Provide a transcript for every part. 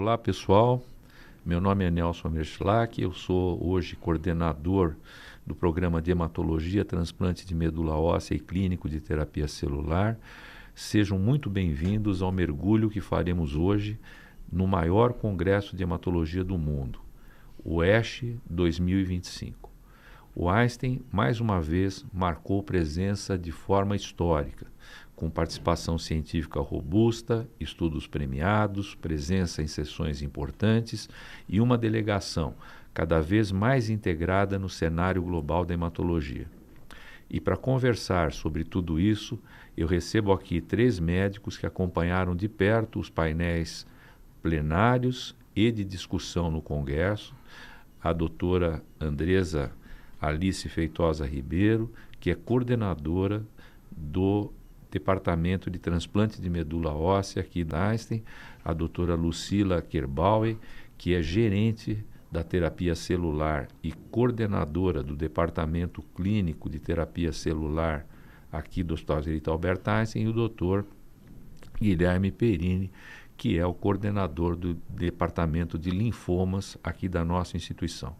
Olá, pessoal. Meu nome é Nelson Merschlach, eu sou hoje coordenador do programa de hematologia, transplante de medula óssea e clínico de terapia celular. Sejam muito bem-vindos ao mergulho que faremos hoje no maior congresso de hematologia do mundo, o ESH 2025. O Einstein, mais uma vez, marcou presença de forma histórica, com participação científica robusta, estudos premiados, presença em sessões importantes e uma delegação cada vez mais integrada no cenário global da hematologia. E para conversar sobre tudo isso, eu recebo aqui 3 médicos que acompanharam de perto os painéis plenários e de discussão no Congresso, a doutora Andresa Alice Feitosa Ribeiro, que é coordenadora do Departamento de Transplante de Medula Óssea aqui da Einstein, a doutora Lucila Kerbauer, que é gerente da terapia celular e coordenadora do Departamento Clínico de Terapia Celular aqui do Hospital Gerita Albert Einstein, e o doutor Guilherme Perini, que é o coordenador do Departamento de Linfomas aqui da nossa instituição.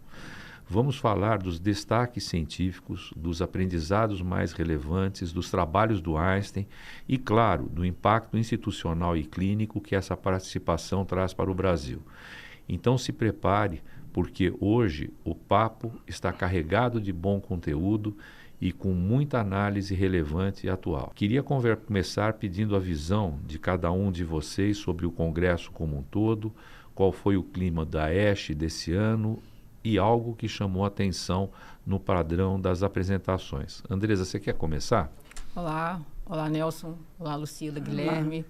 Vamos falar dos destaques científicos, dos aprendizados mais relevantes, dos trabalhos do Einstein e, claro, do impacto institucional e clínico que essa participação traz para o Brasil. Então se prepare, porque hoje o papo está carregado de bom conteúdo e com muita análise relevante e atual. Queria começar pedindo a visão de cada um de vocês sobre o Congresso como um todo, qual foi o clima da ESH desse ano e algo que chamou a atenção no padrão das apresentações. Andresa, você quer começar? Olá Nelson, olá Lucila, Guilherme,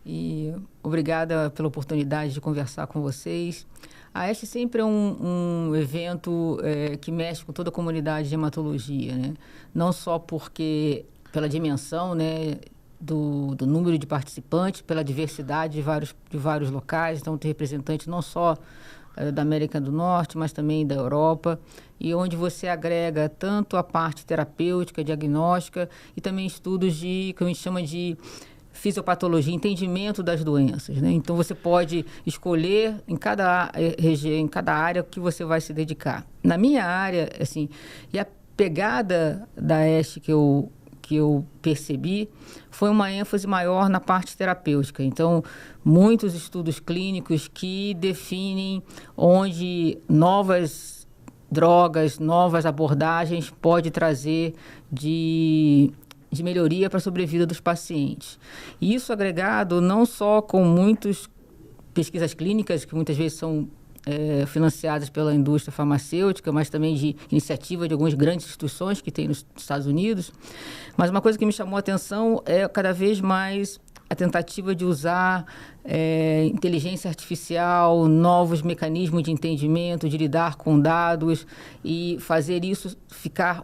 e obrigada pela oportunidade de conversar com vocês. A ESH sempre é um evento que mexe com toda a comunidade de hematologia, né? Não só porque pela dimensão, né, do número de participantes, pela diversidade de vários locais, então tem representantes não só da América do Norte, mas também da Europa, e onde você agrega tanto a parte terapêutica, diagnóstica, e também estudos que a gente chama de fisiopatologia, entendimento das doenças, né? Então você pode escolher em cada região, em cada área que você vai se dedicar. Na minha área, assim, e a pegada da ESH que eu percebi foi uma ênfase maior na parte terapêutica. Então, muitos estudos clínicos que definem onde novas drogas, novas abordagens pode trazer de melhoria para a sobrevida dos pacientes. E isso agregado não só com muitas pesquisas clínicas, que muitas vezes são financiadas pela indústria farmacêutica, mas também de iniciativa de algumas grandes instituições que tem nos Estados Unidos. Mas uma coisa que me chamou a atenção é cada vez mais a tentativa de usar inteligência artificial, novos mecanismos de entendimento, de lidar com dados e fazer isso ficar,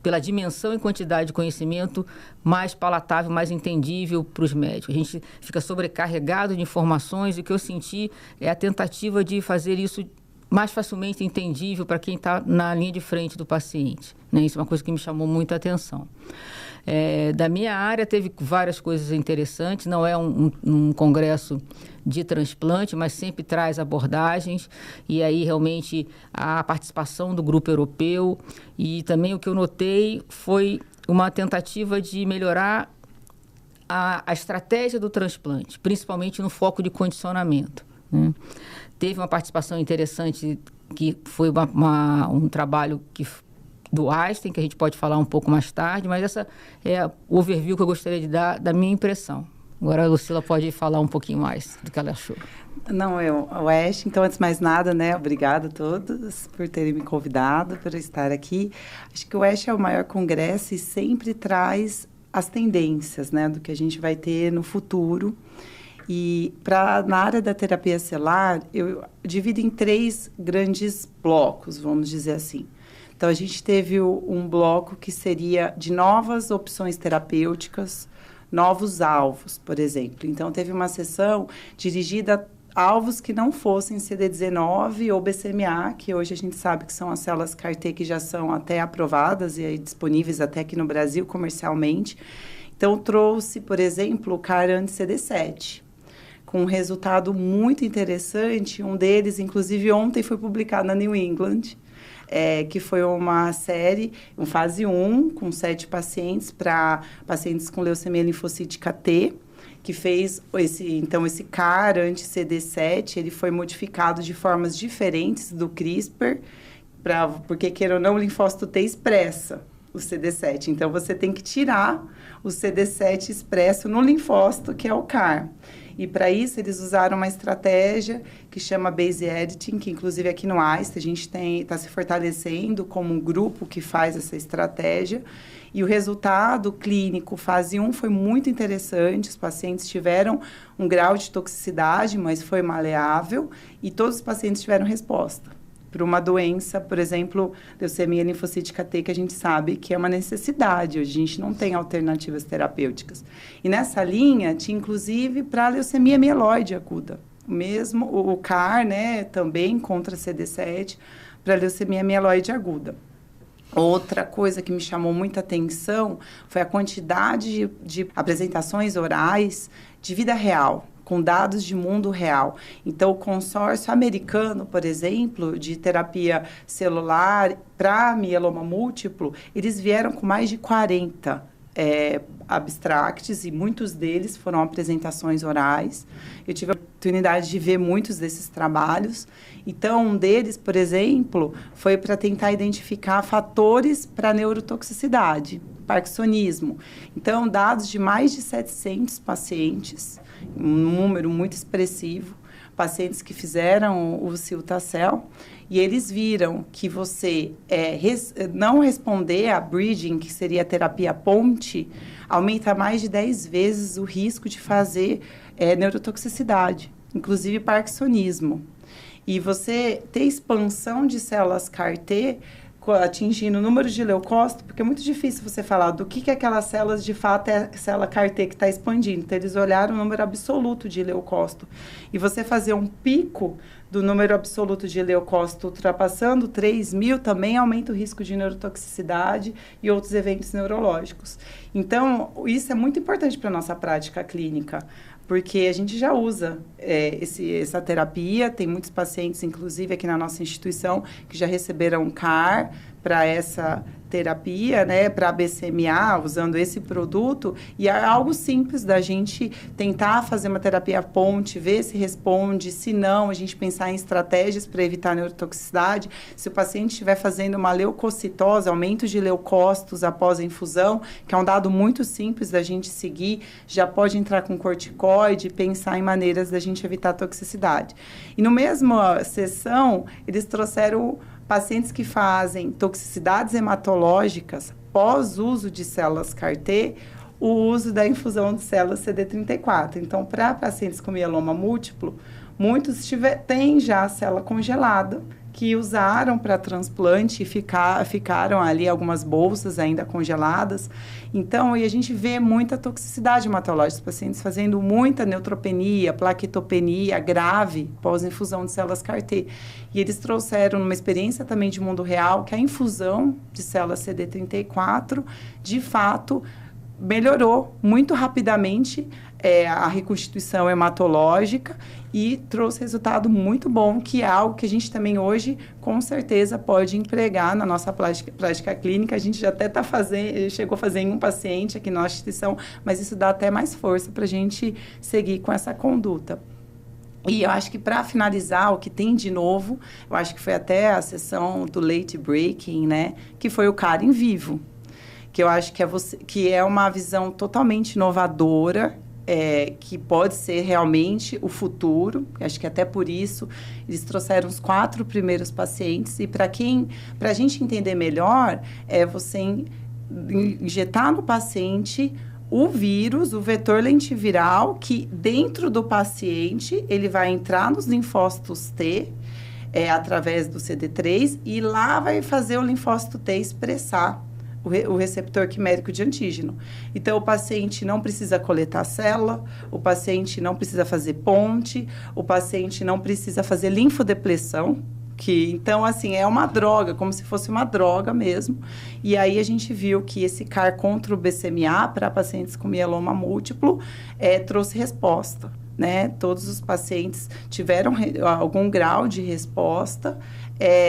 pela dimensão e quantidade de conhecimento, mais palatável, mais entendível para os médicos. A gente fica sobrecarregado de informações e o que eu senti é a tentativa de fazer isso mais facilmente entendível para quem está na linha de frente do paciente, né? Isso é uma coisa que me chamou muita atenção. Da minha área teve várias coisas interessantes, não é um congresso de transplante, mas sempre traz abordagens, e aí realmente a participação do grupo europeu, e também o que eu notei foi uma tentativa de melhorar a estratégia do transplante, principalmente no foco de condicionamento, né? Teve uma participação interessante que foi um trabalho do Einstein, que a gente pode falar um pouco mais tarde, mas essa é o overview que eu gostaria de dar da minha impressão. Agora a Lucila pode falar um pouquinho mais do que ela achou. Não, o ESH, então, antes de mais nada, né, obrigada a todos por terem me convidado, por estar aqui. Acho que o ESH é o maior congresso e sempre traz as tendências, né, do que a gente vai ter no futuro. E na área da terapia celular, eu divido em 3 grandes blocos, vamos dizer assim. Então, a gente teve um bloco que seria de novas opções terapêuticas, novos alvos, por exemplo. Então, teve uma sessão dirigida a alvos que não fossem CD19 ou BCMA, que hoje a gente sabe que são as células CAR-T que já são até aprovadas e aí disponíveis até aqui no Brasil comercialmente. Então, trouxe, por exemplo, o CAR anti-CD7. com um resultado muito interessante. Um deles, inclusive, ontem foi publicado na New England, que foi uma série, fase 1, com 7 pacientes, para pacientes com leucemia linfocítica T, que fez esse CAR anti-CD7, ele foi modificado de formas diferentes do CRISPR, porque, queira ou não, o linfócito T expressa o CD7. Então, você tem que tirar o CD7 expresso no linfócito, que é o CAR. E, para isso, eles usaram uma estratégia que chama Base Editing, que, inclusive, aqui no AIST, a gente está se fortalecendo como um grupo que faz essa estratégia. E o resultado clínico fase 1 foi muito interessante. Os pacientes tiveram um grau de toxicidade, mas foi maleável. E todos os pacientes tiveram resposta para uma doença, por exemplo, leucemia linfocítica T, que a gente sabe que é uma necessidade. Hoje a gente não tem alternativas terapêuticas. E nessa linha, tinha inclusive para a leucemia mieloide aguda. O CAR, né, também contra CD7, para a leucemia mieloide aguda. Outra coisa que me chamou muita atenção foi a quantidade de apresentações orais de vida real, com dados de mundo real. Então, o consórcio americano, por exemplo, de terapia celular para mieloma múltiplo, eles vieram com mais de 40 abstracts, e muitos deles foram apresentações orais. Eu tive a oportunidade de ver muitos desses trabalhos. Então, um deles, por exemplo, foi para tentar identificar fatores para neurotoxicidade, parkinsonismo. Então, dados de mais de 700 pacientes, um número muito expressivo, pacientes que fizeram o cilta-cel, e eles viram que você não responder a bridging, que seria a terapia ponte, aumenta mais de 10 vezes o risco de fazer neurotoxicidade, inclusive parkinsonismo. E você ter expansão de células CAR-T atingindo o número de leucócitos, porque é muito difícil você falar do que aquelas células, de fato, é a célula CAR-T que está expandindo. Então, eles olharam o número absoluto de leucócito. E você fazer um pico do número absoluto de leucócito ultrapassando 3.000 também aumenta o risco de neurotoxicidade e outros eventos neurológicos. Então, isso é muito importante para a nossa prática clínica, porque a gente já usa essa terapia. Tem muitos pacientes, inclusive aqui na nossa instituição, que já receberam CAR para essa terapia, né, para a BCMA, usando esse produto. E é algo simples da gente tentar fazer uma terapia ponte, ver se responde. Se não, a gente pensar em estratégias para evitar neurotoxicidade. Se o paciente estiver fazendo uma leucocitose, aumento de leucócitos após a infusão, que é um dado muito simples da gente seguir, já pode entrar com corticoide e pensar em maneiras da gente evitar toxicidade. E no mesma sessão, eles trouxeram pacientes que fazem toxicidades hematológicas pós-uso de células CAR-T, o uso da infusão de células CD34. Então, para pacientes com mieloma múltiplo, muitos têm já a célula congelada, que usaram para transplante e ficaram ali algumas bolsas ainda congeladas. Então, e a gente vê muita toxicidade hematológica, os pacientes fazendo muita neutropenia, plaquetopenia grave pós-infusão de células CAR-T. E eles trouxeram uma experiência também de mundo real que a infusão de células CD34, de fato, melhorou muito rapidamente a reconstituição hematológica e trouxe resultado muito bom, que é algo que a gente também hoje, com certeza, pode empregar na nossa prática clínica. A gente já até chegou a fazer em um paciente aqui na nossa instituição, mas isso dá até mais força para a gente seguir com essa conduta. E eu acho que, para finalizar, o que tem de novo, eu acho que foi até a sessão do late breaking, né, que foi o CAR em vivo, que eu acho que é uma visão totalmente inovadora, que pode ser realmente o futuro. Acho que até por isso eles trouxeram os 4 primeiros pacientes. E para a gente entender melhor, você injetar no paciente o vírus, o vetor lentiviral, que dentro do paciente ele vai entrar nos linfócitos T, através do CD3, e lá vai fazer o linfócito T expressar o receptor quimérico de antígeno. Então, o paciente não precisa coletar célula, o paciente não precisa fazer ponte, o paciente não precisa fazer linfodepressão, então, assim, é uma droga, como se fosse uma droga mesmo. E aí a gente viu que esse CAR contra o BCMA para pacientes com mieloma múltiplo trouxe resposta. né? Todos os pacientes tiveram algum grau de resposta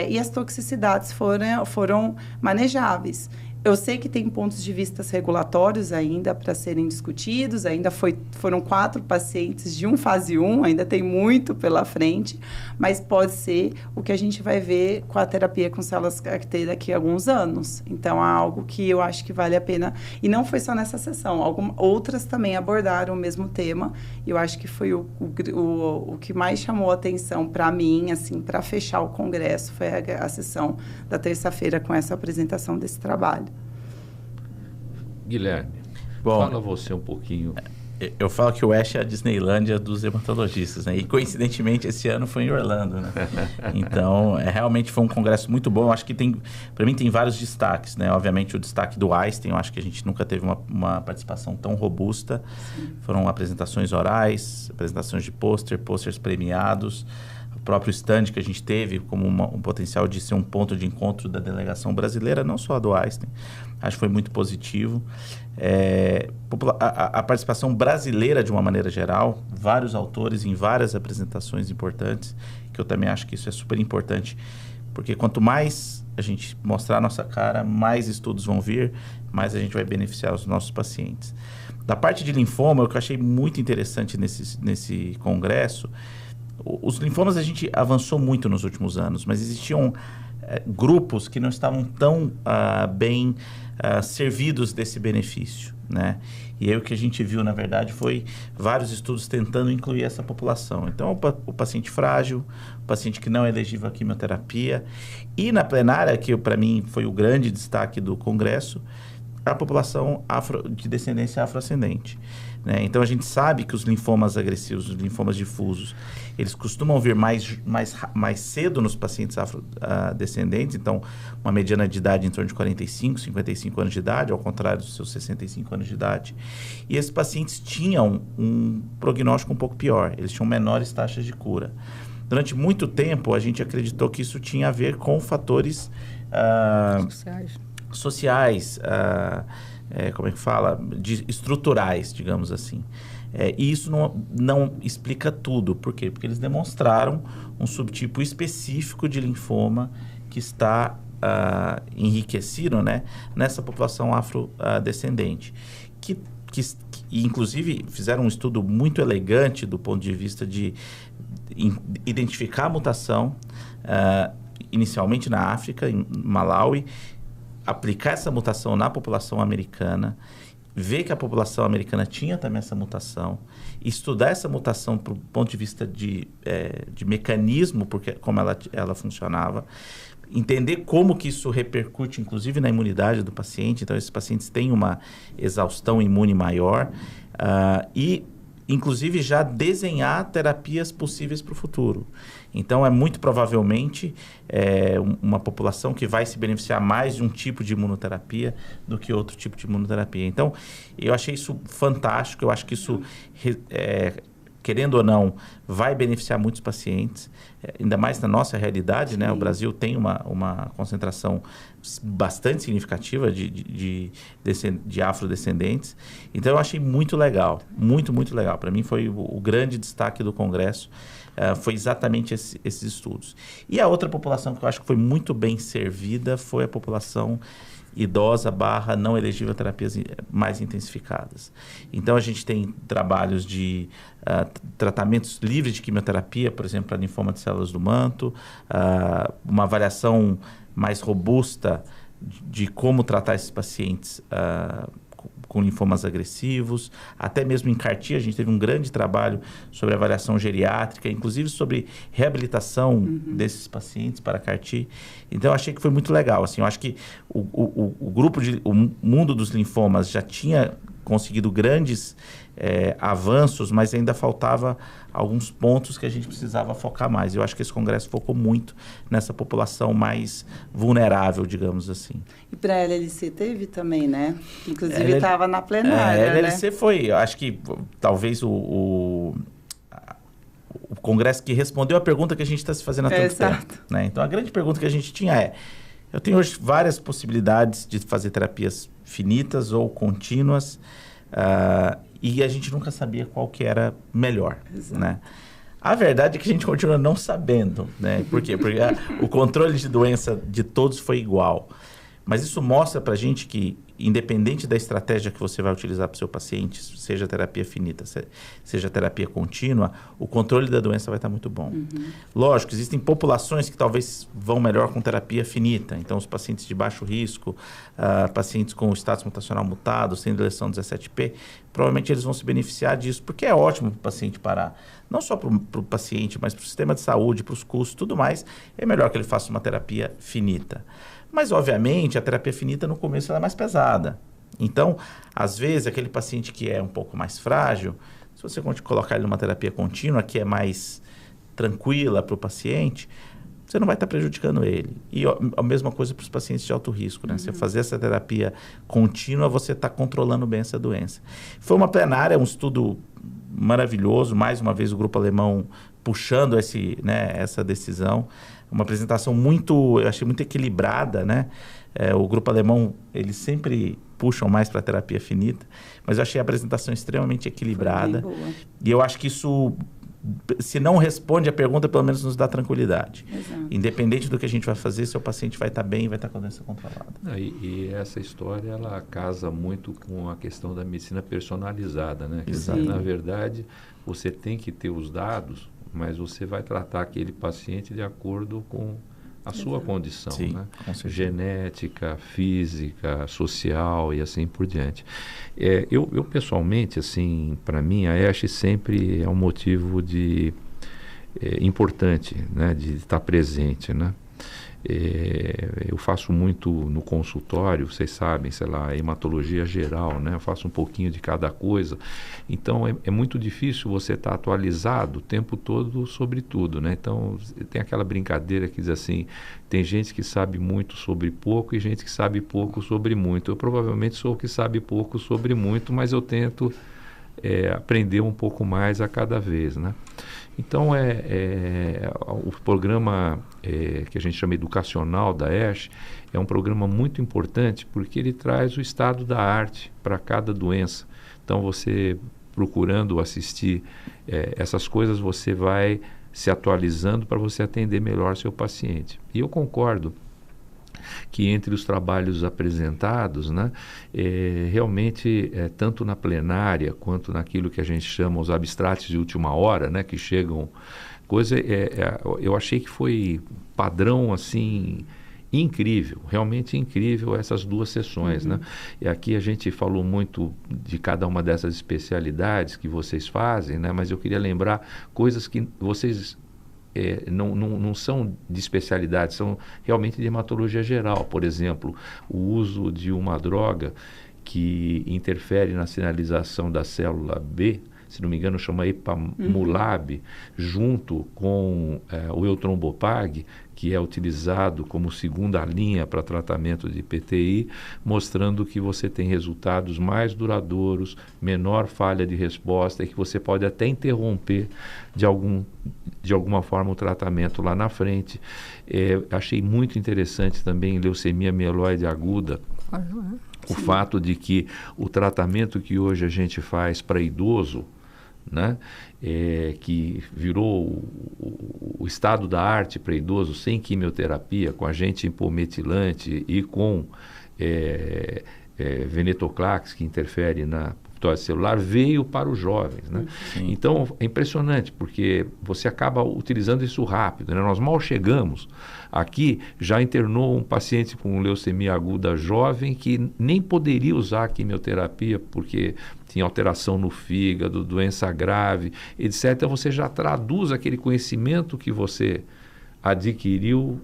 e as toxicidades foram manejáveis. Eu sei que tem pontos de vista regulatórios ainda para serem discutidos, ainda foram 4 pacientes de fase 1, ainda tem muito pela frente, mas pode ser o que a gente vai ver com a terapia com células CAR-T daqui a alguns anos. Então, é algo que eu acho que vale a pena. E não foi só nessa sessão, outras também abordaram o mesmo tema, e eu acho que foi o que mais chamou a atenção para mim, assim, para fechar o congresso, foi a sessão da terça-feira com essa apresentação desse trabalho. Guilherme, fala você um pouquinho. Eu falo que o ASH é a Disneylândia dos hematologistas, né? E coincidentemente esse ano foi em Orlando, né? Então, realmente foi um congresso muito bom. Eu acho que para mim tem vários destaques, né? Obviamente o destaque do Einstein, eu acho que a gente nunca teve uma participação tão robusta. Sim. Foram apresentações orais, apresentações de posters premiados. O próprio stand que a gente teve como um potencial de ser um ponto de encontro da delegação brasileira, não só a do Einstein. Acho que foi muito positivo. A participação brasileira, de uma maneira geral, vários autores em várias apresentações importantes, que eu também acho que isso é super importante, porque quanto mais a gente mostrar a nossa cara, mais estudos vão vir, mais a gente vai beneficiar os nossos pacientes. Da parte de linfoma, o que eu achei muito interessante nesse congresso, os linfomas a gente avançou muito nos últimos anos, mas existiam grupos que não estavam tão bem servidos desse benefício, né? E aí o que a gente viu, na verdade, foi vários estudos tentando incluir essa população. Então, o paciente frágil, o paciente que não é elegível à quimioterapia, e na plenária, que para mim foi o grande destaque do congresso, a população de descendência afrodescendente, né? Então, a gente sabe que os linfomas agressivos, os linfomas difusos, eles costumam vir mais cedo nos pacientes afrodescendentes, então, uma mediana de idade em torno de 45, 55 anos de idade, ao contrário dos seus 65 anos de idade. E esses pacientes tinham um prognóstico um pouco pior, eles tinham menores taxas de cura. Durante muito tempo, a gente acreditou que isso tinha a ver com fatores sociais, como é que fala? Estruturais, digamos assim. E isso não explica tudo. Por quê? Porque eles demonstraram um subtipo específico de linfoma que está enriquecido, né, nessa população afrodescendente. Que inclusive, fizeram um estudo muito elegante do ponto de vista de identificar a mutação, inicialmente na África, em Malawi, aplicar essa mutação na população americana, ver que a população americana tinha também essa mutação, estudar essa mutação do ponto de vista de mecanismo, porque como ela funcionava, entender como que isso repercute, inclusive, na imunidade do paciente. Então, esses pacientes têm uma exaustão imune maior e, inclusive, já desenhar terapias possíveis para o futuro. Então, muito provavelmente uma população que vai se beneficiar mais de um tipo de imunoterapia do que outro tipo de imunoterapia. Então, eu achei isso fantástico. Eu acho que isso, querendo ou não, vai beneficiar muitos pacientes, ainda mais na nossa realidade, né? O Brasil tem uma concentração bastante significativa de afrodescendentes. Então, eu achei muito legal, muito, muito legal. Para mim, foi o grande destaque do congresso. Foi exatamente esses estudos. E a outra população que eu acho que foi muito bem servida foi a população idosa / não elegível a terapias mais intensificadas. Então, a gente tem trabalhos de tratamentos livres de quimioterapia, por exemplo, para linfoma de células do manto, uma avaliação mais robusta de como tratar esses pacientes com linfomas agressivos, até mesmo em CAR-T, a gente teve um grande trabalho sobre avaliação geriátrica, inclusive sobre reabilitação desses pacientes para CAR-T. Então, eu achei que foi muito legal. Assim, eu acho que o mundo dos linfomas já tinha conseguido grandes avanços, mas ainda faltava alguns pontos que a gente precisava focar mais. Eu acho que esse congresso focou muito nessa população mais vulnerável, digamos assim. E para a LLC teve também, né? Inclusive estava na plenária, a LLC foi, eu acho que talvez o congresso que respondeu a pergunta que a gente está se fazendo há tanto tempo. Né? Então, a grande pergunta que a gente tinha eu tenho hoje várias possibilidades de fazer terapias finitas ou contínuas, e a gente nunca sabia qual que era melhor, né? A verdade é que a gente continua não sabendo, né? Por quê? Porque o controle de doença de todos foi igual. Mas isso mostra pra gente que, independente da estratégia que você vai utilizar para o seu paciente, seja terapia finita, seja terapia contínua, o controle da doença vai estar muito bom. Lógico, existem populações que talvez vão melhor com terapia finita. Então, os pacientes de baixo risco, pacientes com status mutacional mutado, sem deleção 17p, provavelmente eles vão se beneficiar disso, porque é ótimo para o paciente parar. Não só para o paciente, mas para o sistema de saúde, para os custos, tudo mais. É melhor que ele faça uma terapia finita. Mas, obviamente, a terapia finita no começo ela é mais pesada. Então, às vezes, aquele paciente que é um pouco mais frágil, se você colocar ele numa terapia contínua, que é mais tranquila para o paciente, você não vai estar prejudicando ele. E a mesma coisa para os pacientes de alto risco, né? Você fazer essa terapia contínua, você está controlando bem essa doença. Foi uma plenária, um estudo maravilhoso, mais uma vez o grupo alemão puxando essa decisão. Uma apresentação eu achei muito equilibrada, né? O grupo alemão, eles sempre puxam mais para a terapia finita, mas eu achei a apresentação extremamente equilibrada. E eu acho que isso, se não responde a pergunta, pelo menos nos dá tranquilidade. Exato. Independente do que a gente vai fazer, seu paciente vai estar bem e vai estar com a doença controlada. E essa história, ela casa muito com a questão da medicina personalizada, né? Exato. Na verdade, você tem que ter os dados, mas você vai tratar aquele paciente de acordo com a sua condição, Sim, né? com certeza. Genética, física, social e assim por diante. Eu pessoalmente, assim, para mim, a ESH sempre é um motivo importante, né? De estar presente, né? Eu faço muito no consultório, vocês sabem, sei lá, hematologia geral, né? Eu faço um pouquinho de cada coisa. Então, é muito difícil você estar atualizado o tempo todo sobre tudo, né? Então, tem aquela brincadeira que diz assim, tem gente que sabe muito sobre pouco e gente que sabe pouco sobre muito. Eu provavelmente sou o que sabe pouco sobre muito, mas eu tento aprender um pouco mais a cada vez, né? Então, o programa que a gente chama educacional da ESH é um programa muito importante porque ele traz o estado da arte para cada doença. Então, você procurando assistir essas coisas, você vai se atualizando para você atender melhor seu paciente. E eu concordo que entre os trabalhos apresentados, né, realmente, tanto na plenária quanto naquilo que a gente chama os abstratos de última hora, né, que chegam eu achei que foi padrão, assim, incrível, realmente incrível essas duas sessões, né? E aqui a gente falou muito de cada uma dessas especialidades que vocês fazem, né? Mas eu queria lembrar coisas que vocês não são de especialidade, são realmente de hematologia geral. Por exemplo, o uso de uma droga que interfere na sinalização da célula B, se não me engano chama Epamulab, junto com o Eutrombopag, que é utilizado como segunda linha para tratamento de PTI, mostrando que você tem resultados mais duradouros, menor falha de resposta e que você pode até interromper de alguma forma o tratamento lá na frente. Achei muito interessante também leucemia mieloide aguda, o fato de que o tratamento que hoje a gente faz para idoso, né, que virou o estado da arte para idoso sem quimioterapia, com agente hipometilante e com venetoclax, que interfere na apoptose celular, veio para os jovens, né? Então, é impressionante, porque você acaba utilizando isso rápido, né? Nós mal chegamos aqui, já internou um paciente com leucemia aguda jovem que nem poderia usar a quimioterapia porque tinha alteração no fígado, doença grave, etc. Então, você já traduz aquele conhecimento que você adquiriu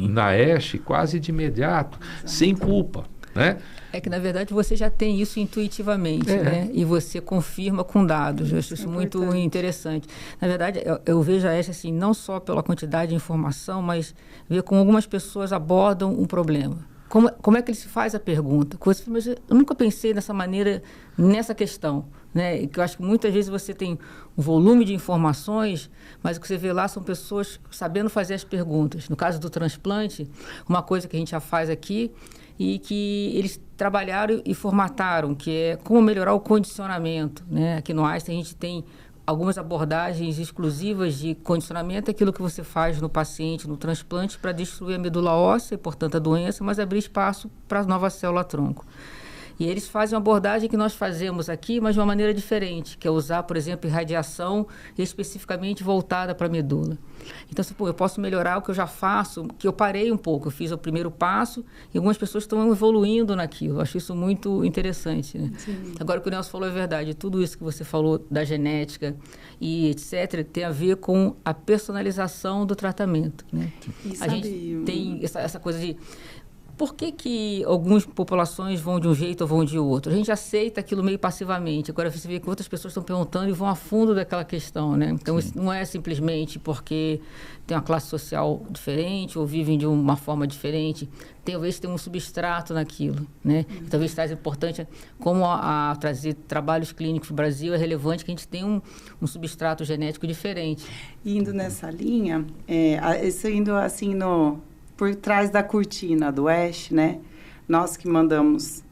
na ESH quase de imediato, sem culpa, né? É que, na verdade, você já tem isso intuitivamente, né? E você confirma com dados. Eu acho isso muito interessante. Na verdade, eu vejo a ESH assim, não só pela quantidade de informação, mas ver como algumas pessoas abordam um problema. Como é que ele se faz a pergunta? Mas eu nunca pensei dessa maneira, nessa questão, né? Que eu acho que muitas vezes você tem um volume de informações, mas o que você vê lá são pessoas sabendo fazer as perguntas. No caso do transplante, uma coisa que a gente já faz aqui, e que eles trabalharam e formataram, que é como melhorar o condicionamento, né? Aqui no Einstein a gente tem algumas abordagens exclusivas de condicionamento, aquilo que você faz no paciente, no transplante, para destruir a medula óssea, e, portanto, a doença, mas abrir espaço para a nova célula-tronco. E eles fazem uma abordagem que nós fazemos aqui, mas de uma maneira diferente, que é usar, por exemplo, irradiação especificamente voltada para a medula. Então, assim, eu posso melhorar o que eu já faço, que eu parei um pouco, eu fiz o primeiro passo e algumas pessoas estão evoluindo naquilo. Eu acho isso muito interessante, né? Agora, o que o Nelson falou é verdade. Tudo isso que você falou da genética e etc., tem a ver com a personalização do tratamento, né? A gente tem essa coisa de... Por que algumas populações vão de um jeito ou vão de outro? A gente aceita aquilo meio passivamente. Agora você vê que outras pessoas estão perguntando e vão a fundo daquela questão, né? Então, isso não é simplesmente porque tem uma classe social diferente ou vivem de uma forma diferente. Talvez tenha um substrato naquilo, né? Talvez seja importante, como a trazer trabalhos clínicos no Brasil, é relevante que a gente tenha um substrato genético diferente. Indo nessa linha, isso indo assim por trás da cortina do ASH, né? Nós que mandamos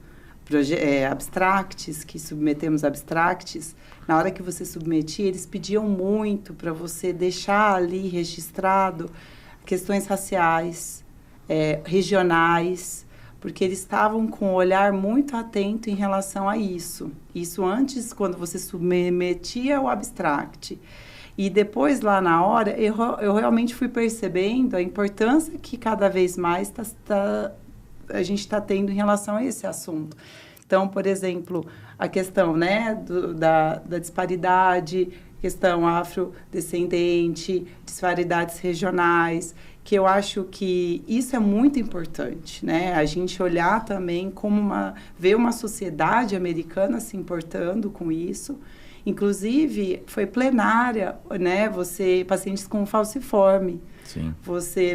abstracts, que submetemos abstracts, na hora que você submetia, eles pediam muito para você deixar ali registrado questões raciais, regionais, porque eles estavam com um olhar muito atento em relação a isso. Isso antes, quando você submetia o abstract. E depois, lá na hora, eu realmente fui percebendo a importância que cada vez mais a gente está tendo em relação a esse assunto. Então, por exemplo, a questão, né, da disparidade, questão afrodescendente, disparidades regionais, que eu acho que isso é muito importante, né? A gente olhar também como ver uma sociedade americana se importando com isso. Inclusive, foi plenária, né? Pacientes com falciforme. Sim.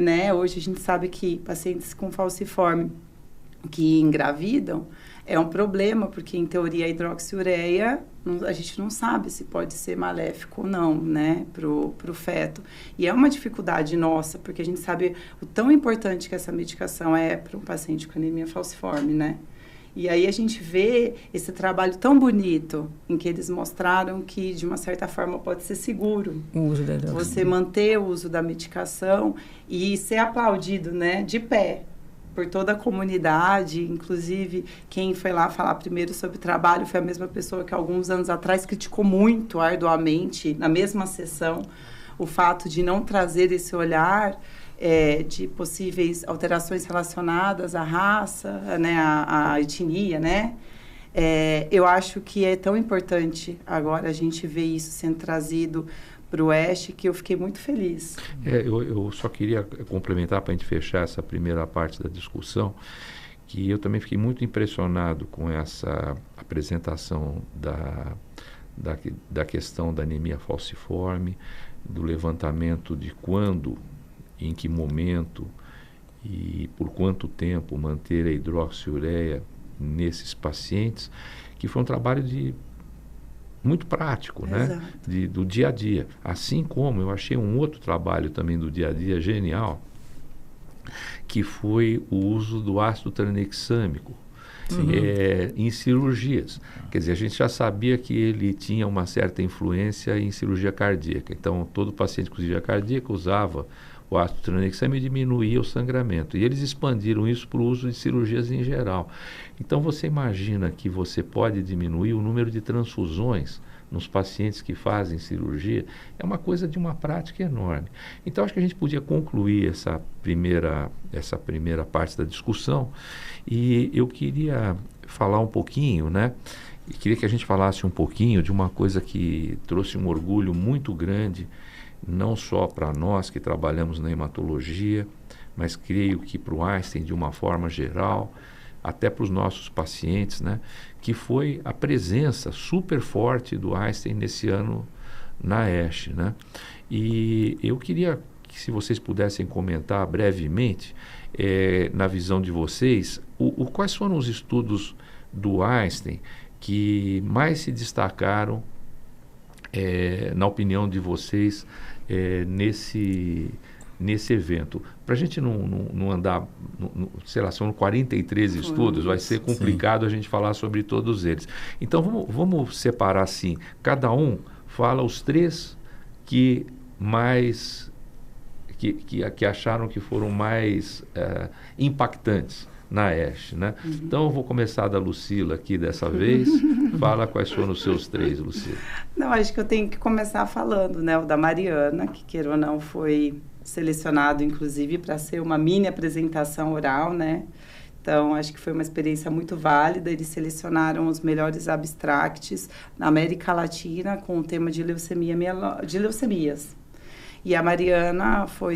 Né? Hoje a gente sabe que pacientes com falciforme que engravidam é um problema, porque, em teoria, a hidroxiureia, a gente não sabe se pode ser maléfico ou não, né? Pro feto. E é uma dificuldade nossa, porque a gente sabe o tão importante que essa medicação é para um paciente com anemia falciforme, né? E aí a gente vê esse trabalho tão bonito, em que eles mostraram que, de uma certa forma, pode ser seguro. O uso da você manter o uso da medicação e ser aplaudido, né, de pé, por toda a comunidade. Inclusive, quem foi lá falar primeiro sobre o trabalho foi a mesma pessoa que, alguns anos atrás, criticou muito arduamente, na mesma sessão, o fato de não trazer esse olhar de possíveis alterações relacionadas à raça, né, à etnia, né? Eu acho que é tão importante agora a gente ver isso sendo trazido para o ASH, que eu fiquei muito feliz. Eu só queria complementar para a gente fechar essa primeira parte da discussão, que eu também fiquei muito impressionado com essa apresentação da questão da anemia falciforme, do levantamento de quando, em que momento e por quanto tempo manter a hidroxiureia nesses pacientes, que foi um trabalho muito prático, né? Do dia a dia. Assim como eu achei um outro trabalho também do dia a dia genial, que foi o uso do ácido tranexâmico em cirurgias. Quer dizer, a gente já sabia que ele tinha uma certa influência em cirurgia cardíaca. Então, todo paciente com cirurgia cardíaca usava o ácido tranexâmico e diminuía o sangramento. E eles expandiram isso para o uso de cirurgias em geral. Então, você imagina que você pode diminuir o número de transfusões nos pacientes que fazem cirurgia. É uma coisa de uma prática enorme. Então, acho que a gente podia concluir essa primeira parte da discussão. E eu queria falar um pouquinho, né? E queria que a gente falasse um pouquinho de uma coisa que trouxe um orgulho muito grande, não só para nós que trabalhamos na hematologia, mas creio que para o Einstein de uma forma geral, até para os nossos pacientes, né, que foi a presença super forte do Einstein nesse ano na ASH, né? E eu queria que, se vocês pudessem comentar brevemente, na visão de vocês, quais foram os estudos do Einstein que mais se destacaram, na opinião de vocês, nesse evento. Para a gente não andar, sei lá, são 43 estudos, vai ser complicado a gente falar sobre todos eles. Então, vamos separar assim, cada um fala os 3 que mais... Que acharam que foram mais impactantes na AESH, né? Então, eu vou começar da Lucila aqui dessa vez. Fala quais foram os seus 3, Lucila. Não, acho que eu tenho que começar falando, né? O da Mariana, que queira ou não foi selecionado, inclusive, para ser uma mini apresentação oral, né? Então, acho que foi uma experiência muito válida. Eles selecionaram os melhores abstracts na América Latina com o tema de leucemias. E a Mariana foi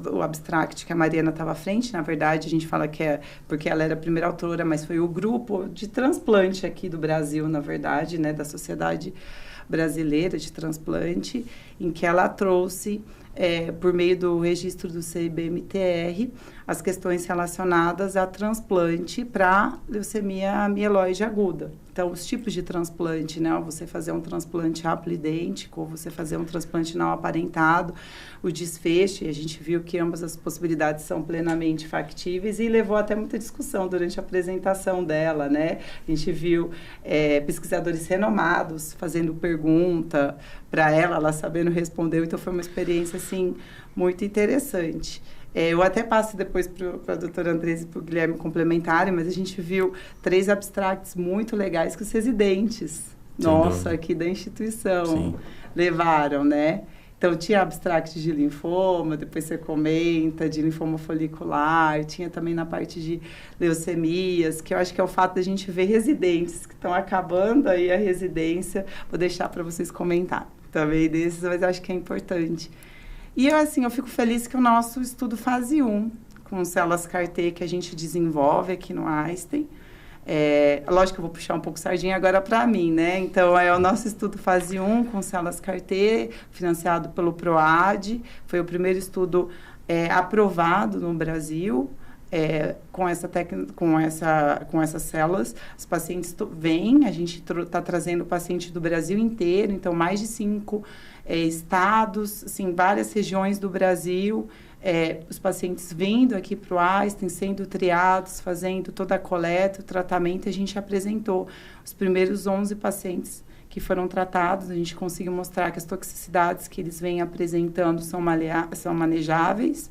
o abstract que a Mariana estava à frente, na verdade, a gente fala que é porque ela era a primeira autora, mas foi o grupo de transplante aqui do Brasil, na verdade, né, da Sociedade Brasileira de Transplante, em que ela trouxe, por meio do registro do CIBMTR, as questões relacionadas a transplante para leucemia mieloide aguda. Então, os tipos de transplante, né? Você fazer um transplante haplidêntico, ou você fazer um transplante não aparentado, o desfecho, e a gente viu que ambas as possibilidades são plenamente factíveis e levou até muita discussão durante a apresentação dela, né? A gente viu pesquisadores renomados fazendo pergunta para ela sabendo responder, então foi uma experiência, assim, muito interessante. Eu até passo depois para a doutora Andresa e para o Guilherme complementarem, mas a gente viu 3 abstracts muito legais que os residentes, aqui da instituição, levaram, né? Então, tinha abstract de linfoma, depois você comenta, de linfoma folicular, tinha também na parte de leucemias, que eu acho que é o fato da gente ver residentes que estão acabando aí a residência. Vou deixar para vocês comentar também desses, mas eu acho que é importante. E eu fico feliz que o nosso estudo fase 1, com células CAR-T que a gente desenvolve aqui no Einstein, lógico que eu vou puxar um pouco sardinha agora para mim, né? Então, é o nosso estudo fase 1 com células CAR-T, financiado pelo PROAD, foi o primeiro estudo aprovado no Brasil, com essas células. Os pacientes vêm, a gente está trazendo o paciente do Brasil inteiro, então mais de 5 estados, assim, várias regiões do Brasil, os pacientes vindo aqui para o Einstein, sendo triados, fazendo toda a coleta, o tratamento. A gente apresentou os primeiros 11 pacientes que foram tratados, a gente conseguiu mostrar que as toxicidades que eles vêm apresentando são manejáveis.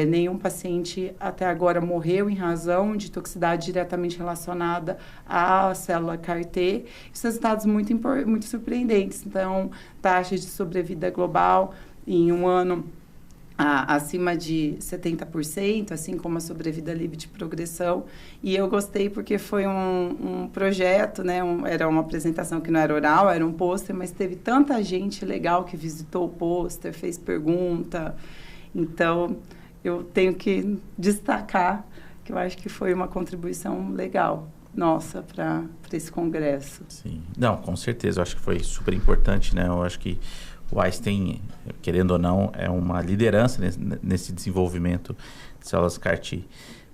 Nenhum paciente até agora morreu em razão de toxicidade diretamente relacionada à célula CAR-T. Esses resultados muito surpreendentes. Então, taxa de sobrevida global em um ano acima de 70%, assim como a sobrevida livre de progressão. E eu gostei porque foi um projeto, né? Era uma apresentação que não era oral, era um pôster, mas teve tanta gente legal que visitou o pôster, fez pergunta. Então, eu tenho que destacar que eu acho que foi uma contribuição legal nossa para esse congresso. Sim. Não, com certeza. Eu acho que foi super importante, né? Eu acho que o Einstein, querendo ou não, é uma liderança nesse desenvolvimento de células CAR-T.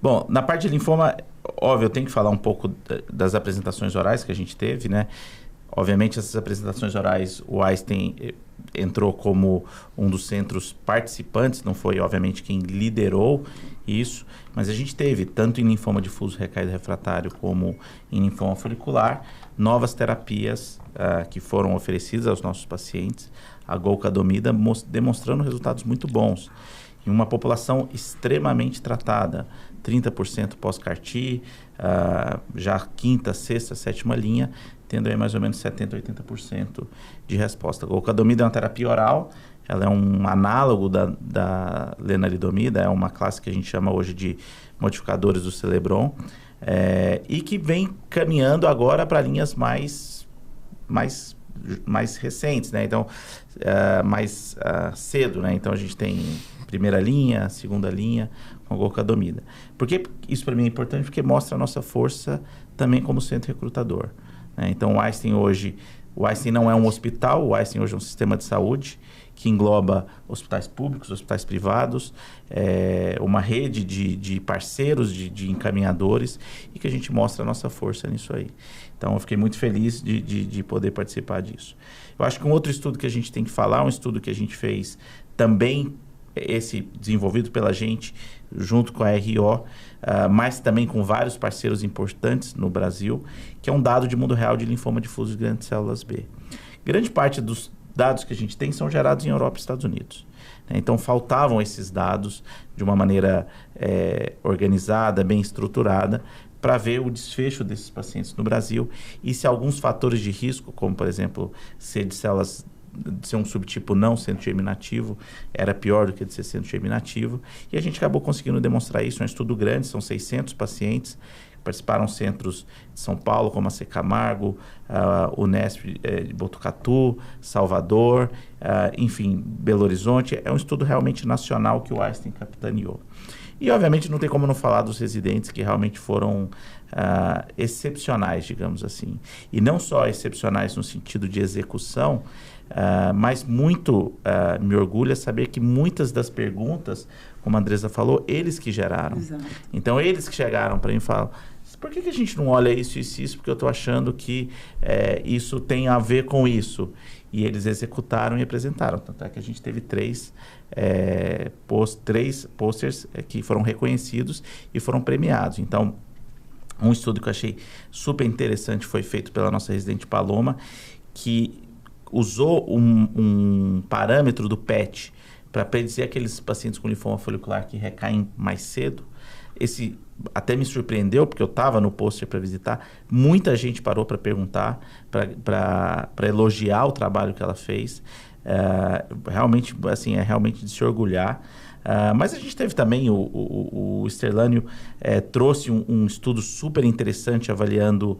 Bom, na parte de linfoma, óbvio, eu tenho que falar um pouco das apresentações orais que a gente teve, né? Obviamente, essas apresentações orais, o Einstein entrou como um dos centros participantes, não foi, obviamente, quem liderou isso, mas a gente teve, tanto em linfoma difuso recaído refratário como em linfoma folicular, novas terapias que foram oferecidas aos nossos pacientes, a golcadomida demonstrando resultados muito bons. Em uma população extremamente tratada, 30% pós-CAR-T, já quinta, sexta, sétima linha, tendo aí mais ou menos 70%, 80% de resposta. A golcadomida é uma terapia oral, ela é um análogo da lenalidomida, é uma classe que a gente chama hoje de modificadores do Celebron, e que vem caminhando agora para linhas mais recentes, né? Então, mais cedo, né? Então, a gente tem primeira linha, segunda linha, com a golcadomida. Por que isso para mim é importante? Porque mostra a nossa força também como centro recrutador, né? Então, o Einstein não é um hospital, o Einstein hoje é um sistema de saúde que engloba hospitais públicos, hospitais privados, uma rede de parceiros, de encaminhadores, e que a gente mostra a nossa força nisso aí. Então, eu fiquei muito feliz de poder participar disso. Eu acho que um outro estudo que a gente tem que falar, um estudo que a gente fez também esse desenvolvido pela gente, junto com a RO, mas também com vários parceiros importantes no Brasil, que é um dado de mundo real de linfoma difuso de grandes células B. Grande parte dos dados que a gente tem são gerados em Europa e Estados Unidos. Então, faltavam esses dados de uma maneira organizada, bem estruturada, para ver o desfecho desses pacientes no Brasil e se alguns fatores de risco, como, por exemplo, ser de células de ser um subtipo não centro-germinativo, era pior do que de ser centro-germinativo. E a gente acabou conseguindo demonstrar isso. É um estudo grande, são 600 pacientes. Participaram centros de São Paulo, como a C. Camargo, Unesp de Botucatu, Salvador, enfim, Belo Horizonte. É um estudo realmente nacional que o Einstein capitaneou. E, obviamente, não tem como não falar dos residentes que realmente foram excepcionais, digamos assim. E não só excepcionais no sentido de execução, mas muito me orgulha saber que muitas das perguntas, como a Andresa falou, eles que geraram. Exato. Então, eles que chegaram para mim e falam, por que a gente não olha isso e isso? Porque eu estou achando que isso tem a ver com isso. E eles executaram e apresentaram. Tanto é que a gente teve três posters que foram reconhecidos e foram premiados. Então, um estudo que eu achei super interessante foi feito pela nossa residente Paloma, que usou um parâmetro do PET para predizer aqueles pacientes com linfoma folicular que recaem mais cedo. Esse até me surpreendeu, porque eu estava no pôster para visitar. Muita gente parou para perguntar, para elogiar o trabalho que ela fez. Realmente, assim, é realmente de se orgulhar. Mas a gente teve também, o Sterlânio trouxe um estudo super interessante avaliando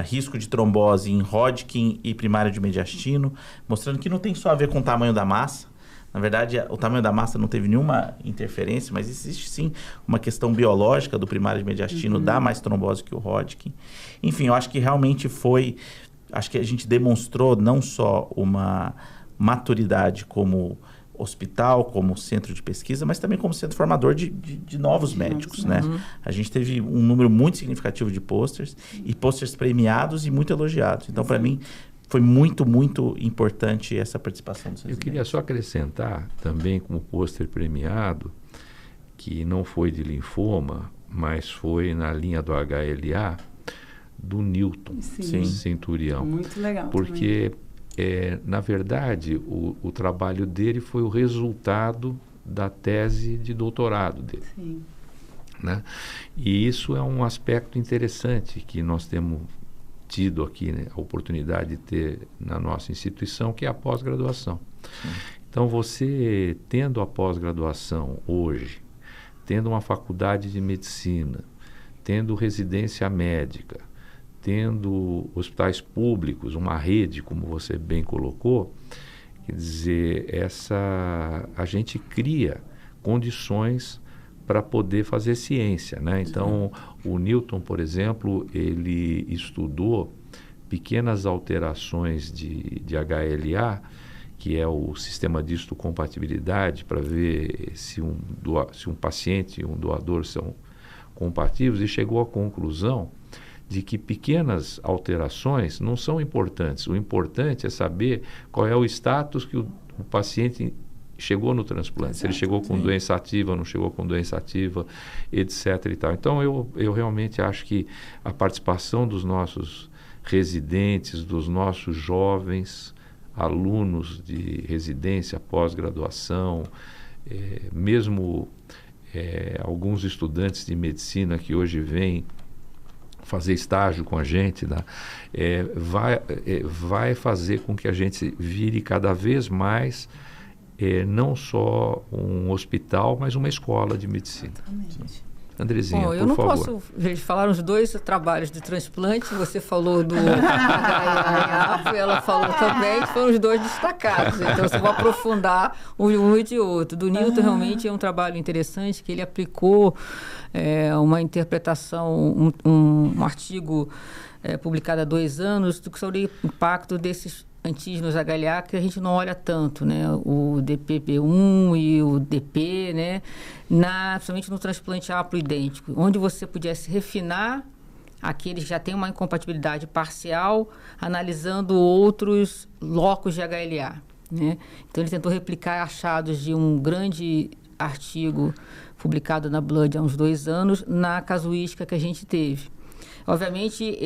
risco de trombose em Hodgkin e primário de mediastino, mostrando que não tem só a ver com o tamanho da massa. Na verdade, o tamanho da massa não teve nenhuma interferência, mas existe sim uma questão biológica do primário de mediastino, dá mais trombose que o Hodgkin. Enfim, eu acho que realmente acho que a gente demonstrou não só uma maturidade como hospital, como centro de pesquisa, mas também como centro formador de novos médicos, né? A gente teve um número muito significativo de posters e posters premiados e muito elogiados. Então, para mim, foi muito, muito importante essa participação dos residentes. Eu queria só acrescentar também como pôster premiado, que não foi de linfoma, mas foi na linha do HLA, do Newton Centurião. Muito legal. Porque, na verdade, o trabalho dele foi o resultado da tese de doutorado dele. Sim. Né? E isso é um aspecto interessante que nós temos tido aqui, né, a oportunidade de ter na nossa instituição, que é a pós-graduação. Então, você tendo a pós-graduação hoje, tendo uma faculdade de medicina, tendo residência médica, tendo hospitais públicos, uma rede, como você bem colocou, quer dizer, a gente cria condições para poder fazer ciência, né? Então, o Newton, por exemplo, ele estudou pequenas alterações de HLA, que é o sistema de histocompatibilidade, para ver se um paciente e um doador são compatíveis, e chegou à conclusão de que pequenas alterações não são importantes. O importante é saber qual é o status que o paciente chegou no transplante, se ele chegou com doença ativa, não chegou com doença ativa, etc. e tal. Então, eu realmente acho que a participação dos nossos residentes, dos nossos jovens alunos de residência, pós-graduação, mesmo alguns estudantes de medicina que hoje vêm fazer estágio com a gente, né? Vai fazer com que a gente vire cada vez mais não só um hospital, mas uma escola de medicina. Exatamente. Andrezinha, por favor. Eu não posso falar os dois trabalhos de transplante. Você falou do HLA, ela falou também, que foram os dois destacados. Então, eu vou aprofundar um e de outro. Do Newton, realmente, é um trabalho interessante, que ele aplicou uma interpretação, um artigo publicado há 2 anos, sobre o impacto desses antígenos HLA, que a gente não olha tanto, né? O DPP1 e o DP, né? Principalmente no transplante haploidêntico, onde você pudesse refinar aqueles que já têm uma incompatibilidade parcial, analisando outros locos de HLA. né? Então, ele tentou replicar achados de um grande artigo publicado na Blood há uns 2 anos, na casuística que a gente teve. Obviamente,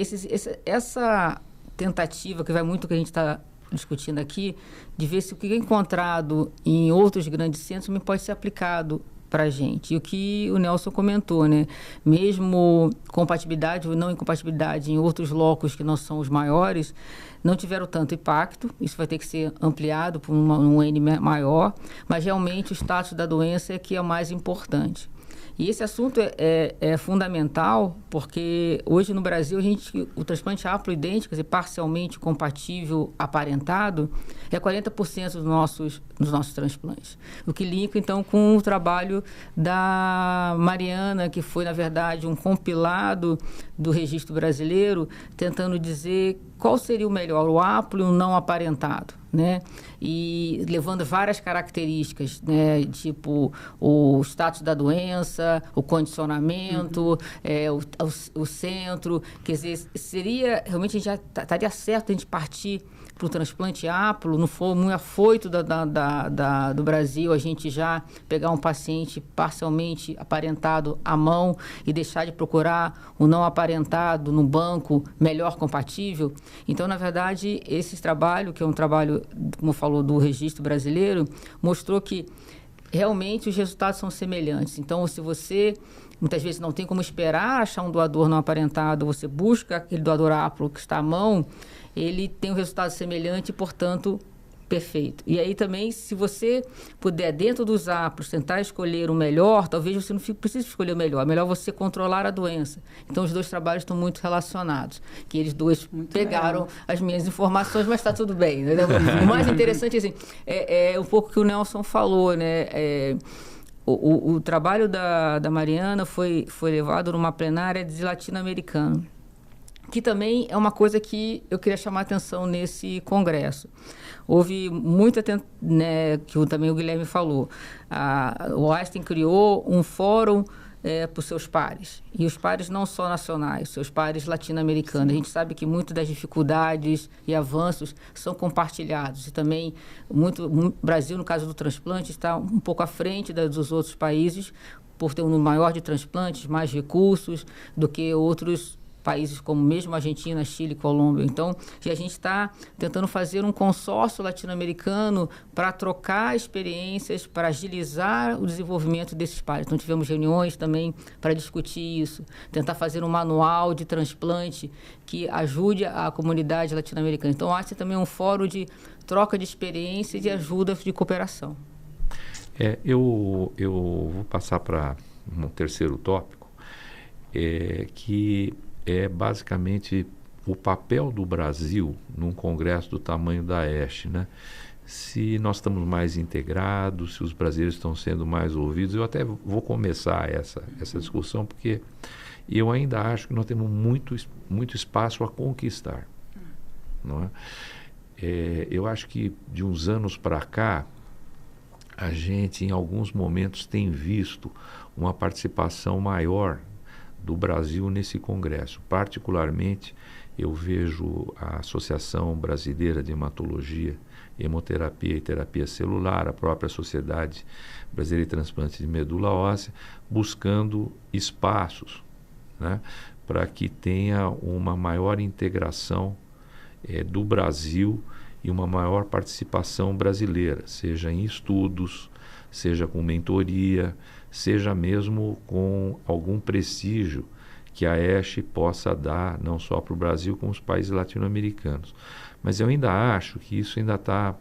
essa tentativa, que vai muito do que a gente está discutindo aqui, de ver se o que é encontrado em outros grandes centros também pode ser aplicado para a gente. E o que o Nelson comentou, né? Mesmo compatibilidade ou não incompatibilidade em outros locos que não são os maiores, não tiveram tanto impacto. Isso vai ter que ser ampliado por um N maior, mas realmente o status da doença é que é o mais importante. E esse assunto é fundamental, porque hoje no Brasil o transplante haploidêntico, quer dizer, parcialmente compatível aparentado, é 40% dos nossos transplantes. O que linka, então, com o trabalho da Mariana, que foi, na verdade, um compilado do registro brasileiro, tentando dizer qual seria o melhor, o haplo e o não aparentado, né? E levando várias características, né? Tipo o status da doença, o condicionamento, o centro. Quer dizer, seria, realmente, a gente já estaria certo a gente partir para o transplante haplo, não for muito afoito do Brasil, a gente já pegar um paciente parcialmente aparentado à mão e deixar de procurar o não aparentado no banco melhor compatível. Então, na verdade, esse trabalho, que é um trabalho, como falou, do registro brasileiro, mostrou que realmente os resultados são semelhantes. Então, se você muitas vezes não tem como esperar achar um doador não aparentado, você busca aquele doador haplo que está à mão, ele tem um resultado semelhante e, portanto, perfeito. E aí também, se você puder, dentro dos haplos, tentar escolher o melhor, talvez você não precise escolher o melhor. É melhor você controlar a doença. Então, os 2 trabalhos estão muito relacionados. Que eles 2 pegaram as minhas informações, mas está tudo bem. Né? O mais interessante, assim, é um pouco o que o Nelson falou, né? O trabalho da Mariana foi levado numa plenária de latino-americano, que também é uma coisa que eu queria chamar a atenção nesse congresso. Houve muita, né, que também o Guilherme falou, o Einstein criou um fórum para os seus pares, e os pares não só nacionais, seus pares latino-americanos. A gente sabe que muitas das dificuldades e avanços são compartilhados, e também o Brasil, no caso do transplante, está um pouco à frente dos outros países, por ter um número maior de transplantes, mais recursos do que outros países como mesmo Argentina, Chile, Colômbia. Então, a gente está tentando fazer um consórcio latino-americano para trocar experiências, para agilizar o desenvolvimento desses pares. Então, tivemos reuniões também para discutir isso, tentar fazer um manual de transplante que ajude a comunidade latino-americana. Então, acho que também é um fórum de troca de experiência e de ajuda de cooperação. Eu vou passar para um terceiro tópico, que é basicamente o papel do Brasil num congresso do tamanho da ASH, né? Se nós estamos mais integrados, se os brasileiros estão sendo mais ouvidos. Eu até vou começar essa discussão, porque eu ainda acho que nós temos muito espaço a conquistar, não é? Eu acho que de uns anos para cá, a gente em alguns momentos tem visto uma participação maior do Brasil nesse congresso. Particularmente, eu vejo a Associação Brasileira de Hematologia, Hemoterapia e Terapia Celular, a própria Sociedade Brasileira de Transplante de Medula Óssea, buscando espaços, né, para que tenha uma maior integração do Brasil e uma maior participação brasileira, seja em estudos, seja com mentoria, seja mesmo com algum prestígio que a ASH possa dar, não só para o Brasil, como os países latino-americanos. Mas eu ainda acho que isso ainda está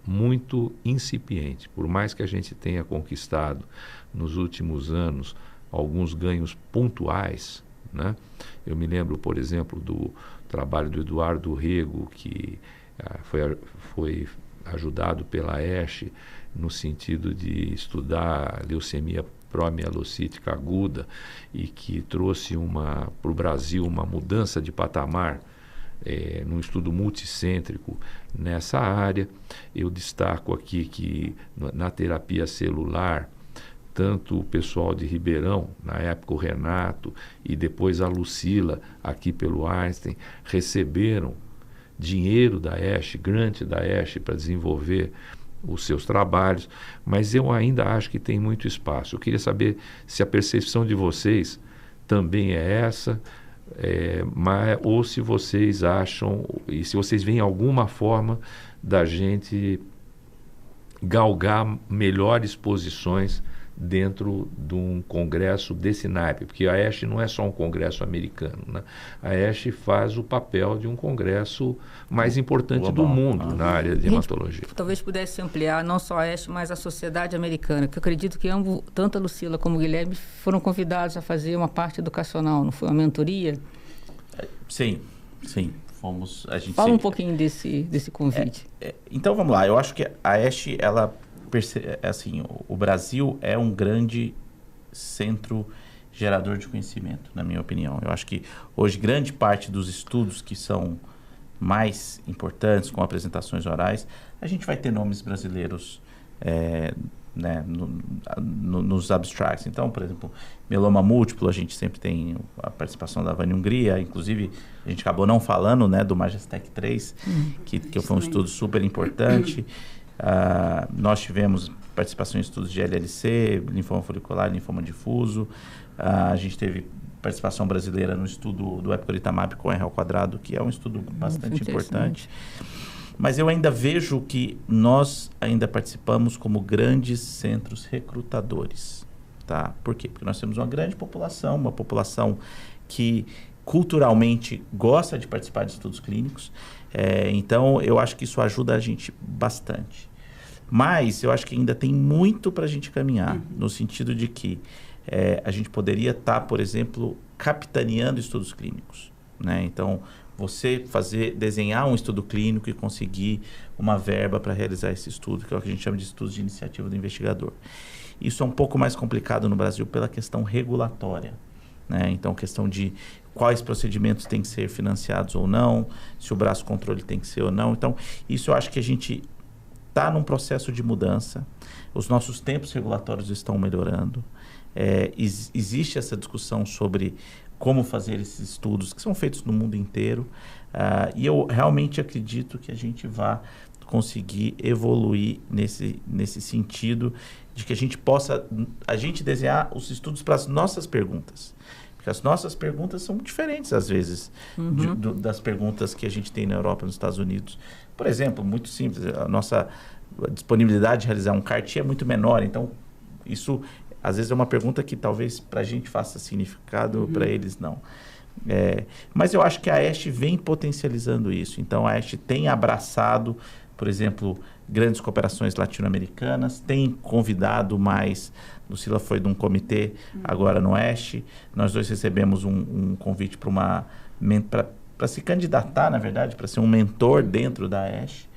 muito incipiente. Por mais que a gente tenha conquistado nos últimos anos alguns ganhos pontuais, né? Eu me lembro, por exemplo, do trabalho do Eduardo Rego, que foi ajudado pela ASH no sentido de estudar leucemia pró-mielocítica aguda, e que trouxe para o Brasil uma mudança de patamar num estudo multicêntrico nessa área. Eu destaco aqui que na terapia celular, tanto o pessoal de Ribeirão, na época o Renato, e depois a Lucila, aqui pelo Einstein, receberam dinheiro da AESH, grant da AESH para desenvolver os seus trabalhos, mas eu ainda acho que tem muito espaço. Eu queria saber se a percepção de vocês também é essa, ou se vocês acham, e se vocês veem alguma forma da gente galgar melhores posições dentro de um congresso desse naipe, porque a AESH não é só um congresso americano, né? A AESH faz o papel de um congresso mais importante do mundo na área de hematologia. Talvez pudesse ampliar não só a AESH, mas a sociedade americana, que eu acredito que ambos, tanto a Lucila como o Guilherme, foram convidados a fazer uma parte educacional, não foi uma mentoria? Sim. Fala um pouquinho desse convite. Então, vamos lá. Eu acho que a AESH, assim, o Brasil é um grande centro gerador de conhecimento, na minha opinião. Eu acho que hoje grande parte dos estudos que são mais importantes, com apresentações orais, a gente vai ter nomes brasileiros né, nos abstracts. Então, por exemplo, mieloma múltiplo, a gente sempre tem a participação da Vânia Hungria, inclusive a gente acabou não falando, né, do Majestec 3, que foi um estudo super importante. Nós tivemos participação em estudos de LLC, linfoma folicular, linfoma difuso. A gente teve participação brasileira no estudo do epcoritamab com R ao quadrado, que é um estudo bastante importante. Mas eu ainda vejo que nós ainda participamos como grandes centros recrutadores, tá? Por quê? Porque nós temos uma grande população, uma população que culturalmente gosta de participar de estudos clínicos. Então, eu acho que isso ajuda a gente bastante. Mas eu acho que ainda tem muito para a gente caminhar, no sentido de que a gente poderia estar, por exemplo, capitaneando estudos clínicos, né? Então, você desenhar um estudo clínico e conseguir uma verba para realizar esse estudo, que é o que a gente chama de estudos de iniciativa do investigador. Isso é um pouco mais complicado no Brasil pela questão regulatória, né? Então, questão de quais procedimentos têm que ser financiados ou não, se o braço controle tem que ser ou não. Então, isso eu acho que a gente está num processo de mudança. Os nossos tempos regulatórios estão melhorando. Existe essa discussão sobre como fazer esses estudos, que são feitos no mundo inteiro. E eu realmente acredito que a gente vai conseguir evoluir nesse sentido de que a gente possa desenhar os estudos para as nossas perguntas. Porque as nossas perguntas são diferentes, às vezes, das perguntas que a gente tem na Europa e nos Estados Unidos. Por exemplo, muito simples, a nossa disponibilidade de realizar um CAR-T é muito menor. Então, isso, às vezes, é uma pergunta que talvez para a gente faça significado, para eles não. Mas eu acho que a AESH vem potencializando isso. Então, a AESH tem abraçado, por exemplo, grandes cooperações latino-americanas, tem convidado mais. Lucila foi de um comitê agora no AESH. Nós dois recebemos um convite para se candidatar, na verdade, para ser um mentor dentro da AESH.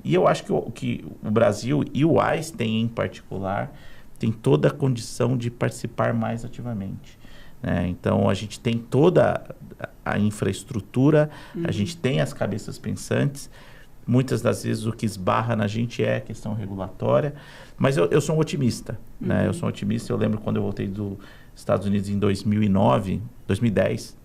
E eu acho que o Brasil e o Einstein em particular tem toda a condição de participar mais ativamente, né? Então, a gente tem toda a infraestrutura, a gente tem as cabeças pensantes. Muitas das vezes o que esbarra na gente é a questão regulatória, mas eu sou um otimista, né? Eu sou um otimista. Eu lembro quando eu voltei dos Estados Unidos em 2010,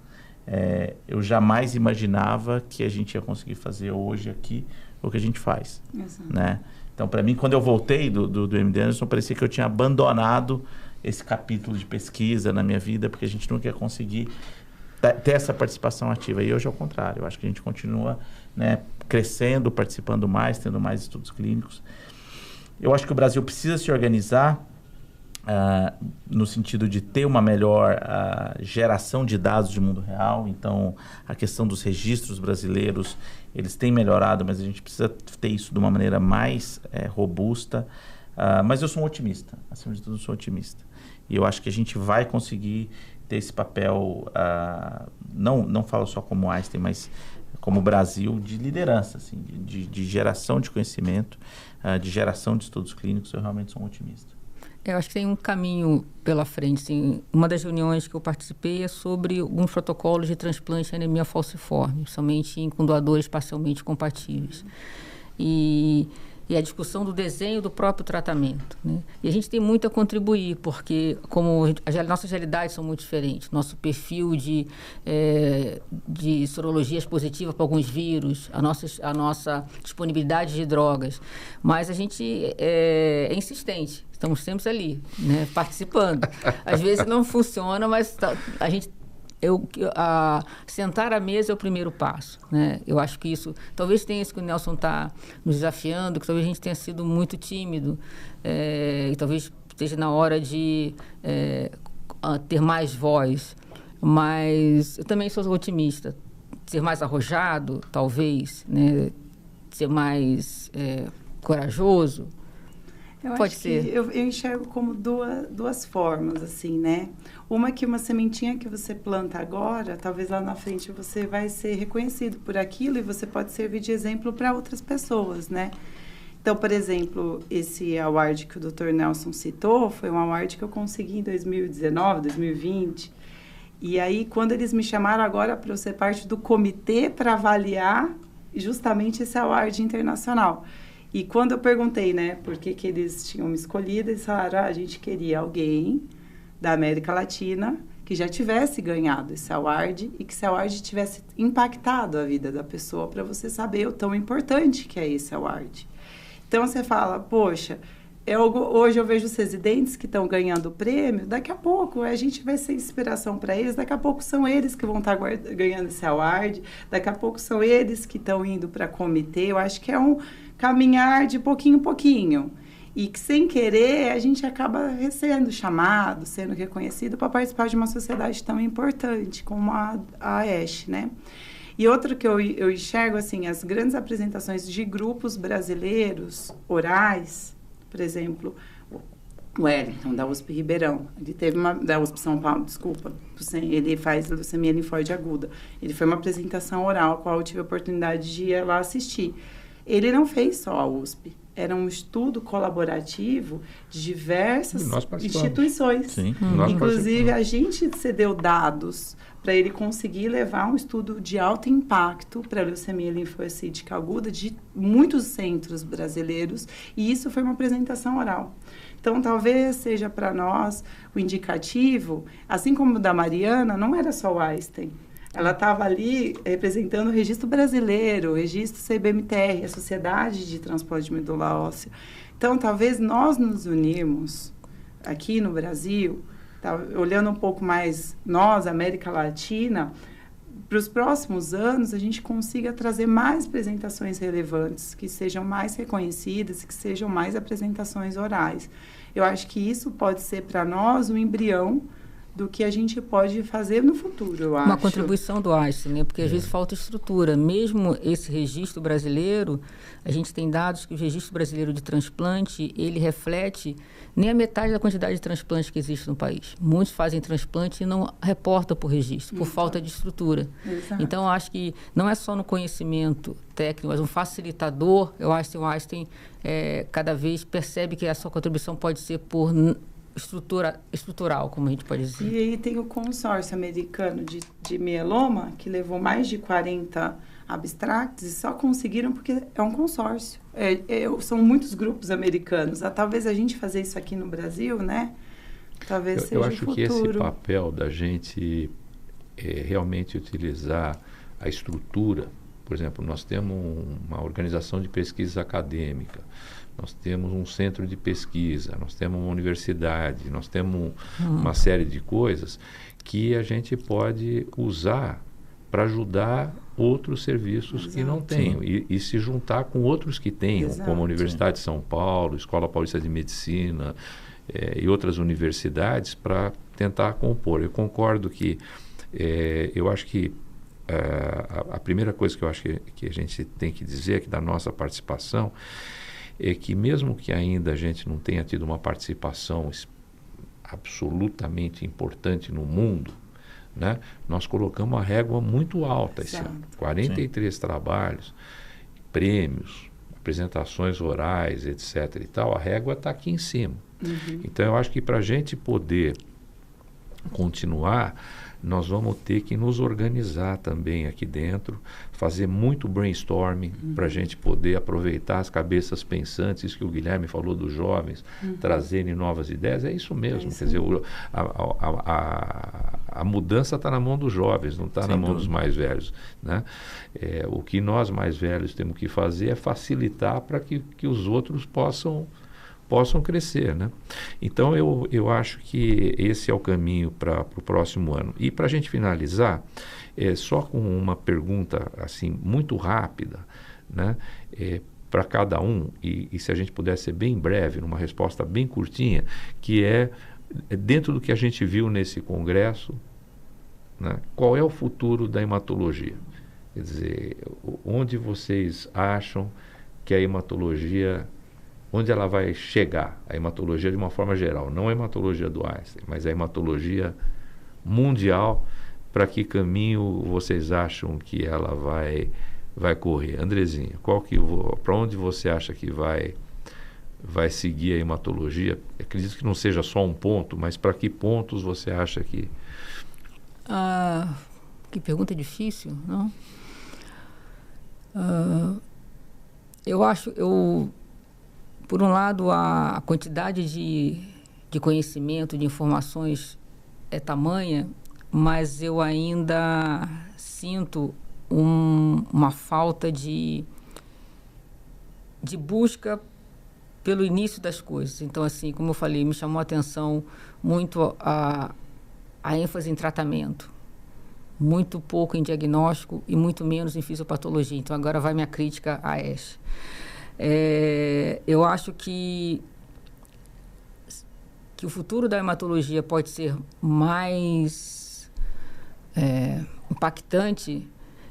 eu jamais imaginava que a gente ia conseguir fazer hoje aqui o que a gente faz, né? Então, para mim, quando eu voltei do MD Anderson, parecia que eu tinha abandonado esse capítulo de pesquisa na minha vida, porque a gente nunca ia conseguir ter essa participação ativa. E hoje é o contrário. Eu acho que a gente continua, né, crescendo, participando mais, tendo mais estudos clínicos. Eu acho que o Brasil precisa se organizar no sentido de ter uma melhor geração de dados de mundo real. Então, a questão dos registros brasileiros, eles têm melhorado, mas a gente precisa ter isso de uma maneira mais robusta. Mas eu sou um otimista, acima de tudo eu sou otimista. E eu acho que a gente vai conseguir ter esse papel, não falo só como Einstein, mas como Brasil, de liderança, assim, de geração de conhecimento, de geração de estudos clínicos. Eu realmente sou um otimista. Eu acho que tem um caminho pela frente. Assim, uma das reuniões que eu participei é sobre alguns protocolos de transplante de anemia falciforme, somente com doadores parcialmente compatíveis. E e a discussão do desenho do próprio tratamento, né? E a gente tem muito a contribuir, porque como as nossas realidades são muito diferentes, nosso perfil de sorologias positivas para alguns vírus, a nossa disponibilidade de drogas, mas a gente é insistente, estamos sempre ali, né, participando. Às vezes não funciona, mas a gente... sentar à mesa é o primeiro passo, né? Eu acho que isso, talvez tenha isso que o Nelson está nos desafiando, que talvez a gente tenha sido muito tímido, e talvez esteja na hora de ter mais voz, mas eu também sou otimista, ser mais arrojado, talvez, né? Ser mais corajoso. Pode ser. Eu enxergo como duas formas, assim, né? Uma que uma sementinha que você planta agora, talvez lá na frente você vai ser reconhecido por aquilo e você pode servir de exemplo para outras pessoas, né? Então, por exemplo, esse award que o Dr. Nelson citou foi um award que eu consegui em 2019, 2020. E aí, quando eles me chamaram agora para eu ser parte do comitê para avaliar justamente esse award internacional. E quando eu perguntei, né, por que eles tinham me escolhido, eles falaram, a gente queria alguém da América Latina que já tivesse ganhado esse award e que esse award tivesse impactado a vida da pessoa para você saber o tão importante que é esse award. Então, você fala, poxa, hoje eu vejo os residentes que estão ganhando o prêmio, daqui a pouco a gente vai ser inspiração para eles, daqui a pouco são eles que vão estar ganhando esse award, daqui a pouco são eles que estão indo para comitê. Eu acho que é um caminhar de pouquinho em pouquinho. E que, sem querer, a gente acaba sendo chamado, sendo reconhecido para participar de uma sociedade tão importante como a AESH, né? E outro que eu enxergo, assim, as grandes apresentações de grupos brasileiros, orais, por exemplo, o Wellington, da USP Ribeirão, ele teve da USP São Paulo, desculpa, ele faz leucemia linfóide aguda. Ele foi uma apresentação oral, a qual eu tive a oportunidade de ir lá assistir. Ele não fez só a USP, era um estudo colaborativo de diversas instituições. Sim, inclusive, a gente cedeu dados para ele conseguir levar um estudo de alto impacto para a leucemia linfocítica aguda de muitos centros brasileiros, e isso foi uma apresentação oral. Então, talvez seja para nós o indicativo, assim como o da Mariana, não era só o Einstein. Ela estava ali representando o registro brasileiro, o registro CBMTR, a Sociedade de Transplante de Medula Óssea. Então, talvez nós nos unirmos aqui no Brasil, olhando um pouco mais nós, América Latina, para os próximos anos a gente consiga trazer mais apresentações relevantes, que sejam mais reconhecidas, que sejam mais apresentações orais. Eu acho que isso pode ser para nós um embrião do que a gente pode fazer no futuro, eu acho. Uma contribuição do Einstein, né? Porque às vezes falta estrutura. Mesmo esse registro brasileiro, a gente tem dados que o registro brasileiro de transplante, ele reflete nem a metade da quantidade de transplantes que existe no país. Muitos fazem transplante e não reportam por registro, por falta de estrutura. Exato. Então, eu acho que não é só no conhecimento técnico, mas um facilitador. Eu acho que o Einstein cada vez percebe que a sua contribuição pode ser por estrutural, como a gente pode dizer. E aí tem o consórcio americano de mieloma, que levou mais de 40 abstracts e só conseguiram porque é um consórcio. São muitos grupos americanos. Talvez a gente fazer isso aqui no Brasil, né? Talvez seja o futuro. Eu acho que esse papel da gente realmente utilizar a estrutura, por exemplo, nós temos uma organização de pesquisa acadêmica, nós temos um centro de pesquisa, nós temos uma universidade, nós temos uma série de coisas que a gente pode usar para ajudar outros serviços. Exato. Que não tenham e se juntar com outros que tenham. Exato. Como a Universidade de São Paulo, Escola Paulista de Medicina e outras universidades para tentar compor. Eu concordo que eu acho que a primeira coisa que eu acho que a gente tem que dizer aqui da nossa participação é que mesmo que ainda a gente não tenha tido uma participação absolutamente importante no mundo, né, nós colocamos a régua muito alta esse ano. 43 trabalhos, prêmios, apresentações orais, etc. e tal, a régua está aqui em cima. Então, eu acho que para a gente poder continuar, nós vamos ter que nos organizar também aqui dentro, fazer muito brainstorming para a gente poder aproveitar as cabeças pensantes, isso que o Guilherme falou dos jovens, trazerem novas ideias, é isso mesmo. Quer dizer, a mudança está na mão dos jovens, não está na mão dos mais velhos, né? O que nós mais velhos temos que fazer é facilitar para que os outros possam crescer, né? Então eu acho que esse é o caminho para o próximo ano. E para a gente finalizar, só com uma pergunta assim muito rápida, né? Para cada um, e se a gente puder ser bem breve, numa resposta bem curtinha, que é dentro do que a gente viu nesse congresso, né? Qual é o futuro da hematologia? Quer dizer, onde vocês acham que a hematologia, onde ela vai chegar, a hematologia de uma forma geral, não a hematologia do Einstein, mas a hematologia mundial, para que caminho vocês acham que ela vai correr? Andrezinha, para onde você acha que vai seguir a hematologia? Acredito que não seja só um ponto, mas para que pontos você acha que... Que pergunta difícil, não? Por um lado, a quantidade de conhecimento, de informações é tamanha, mas eu ainda sinto uma falta de busca pelo início das coisas. Então, assim, como eu falei, me chamou a atenção muito a ênfase em tratamento, muito pouco em diagnóstico e muito menos em fisiopatologia. Então, agora vai minha crítica à AES. Eu acho que o futuro da hematologia pode ser mais impactante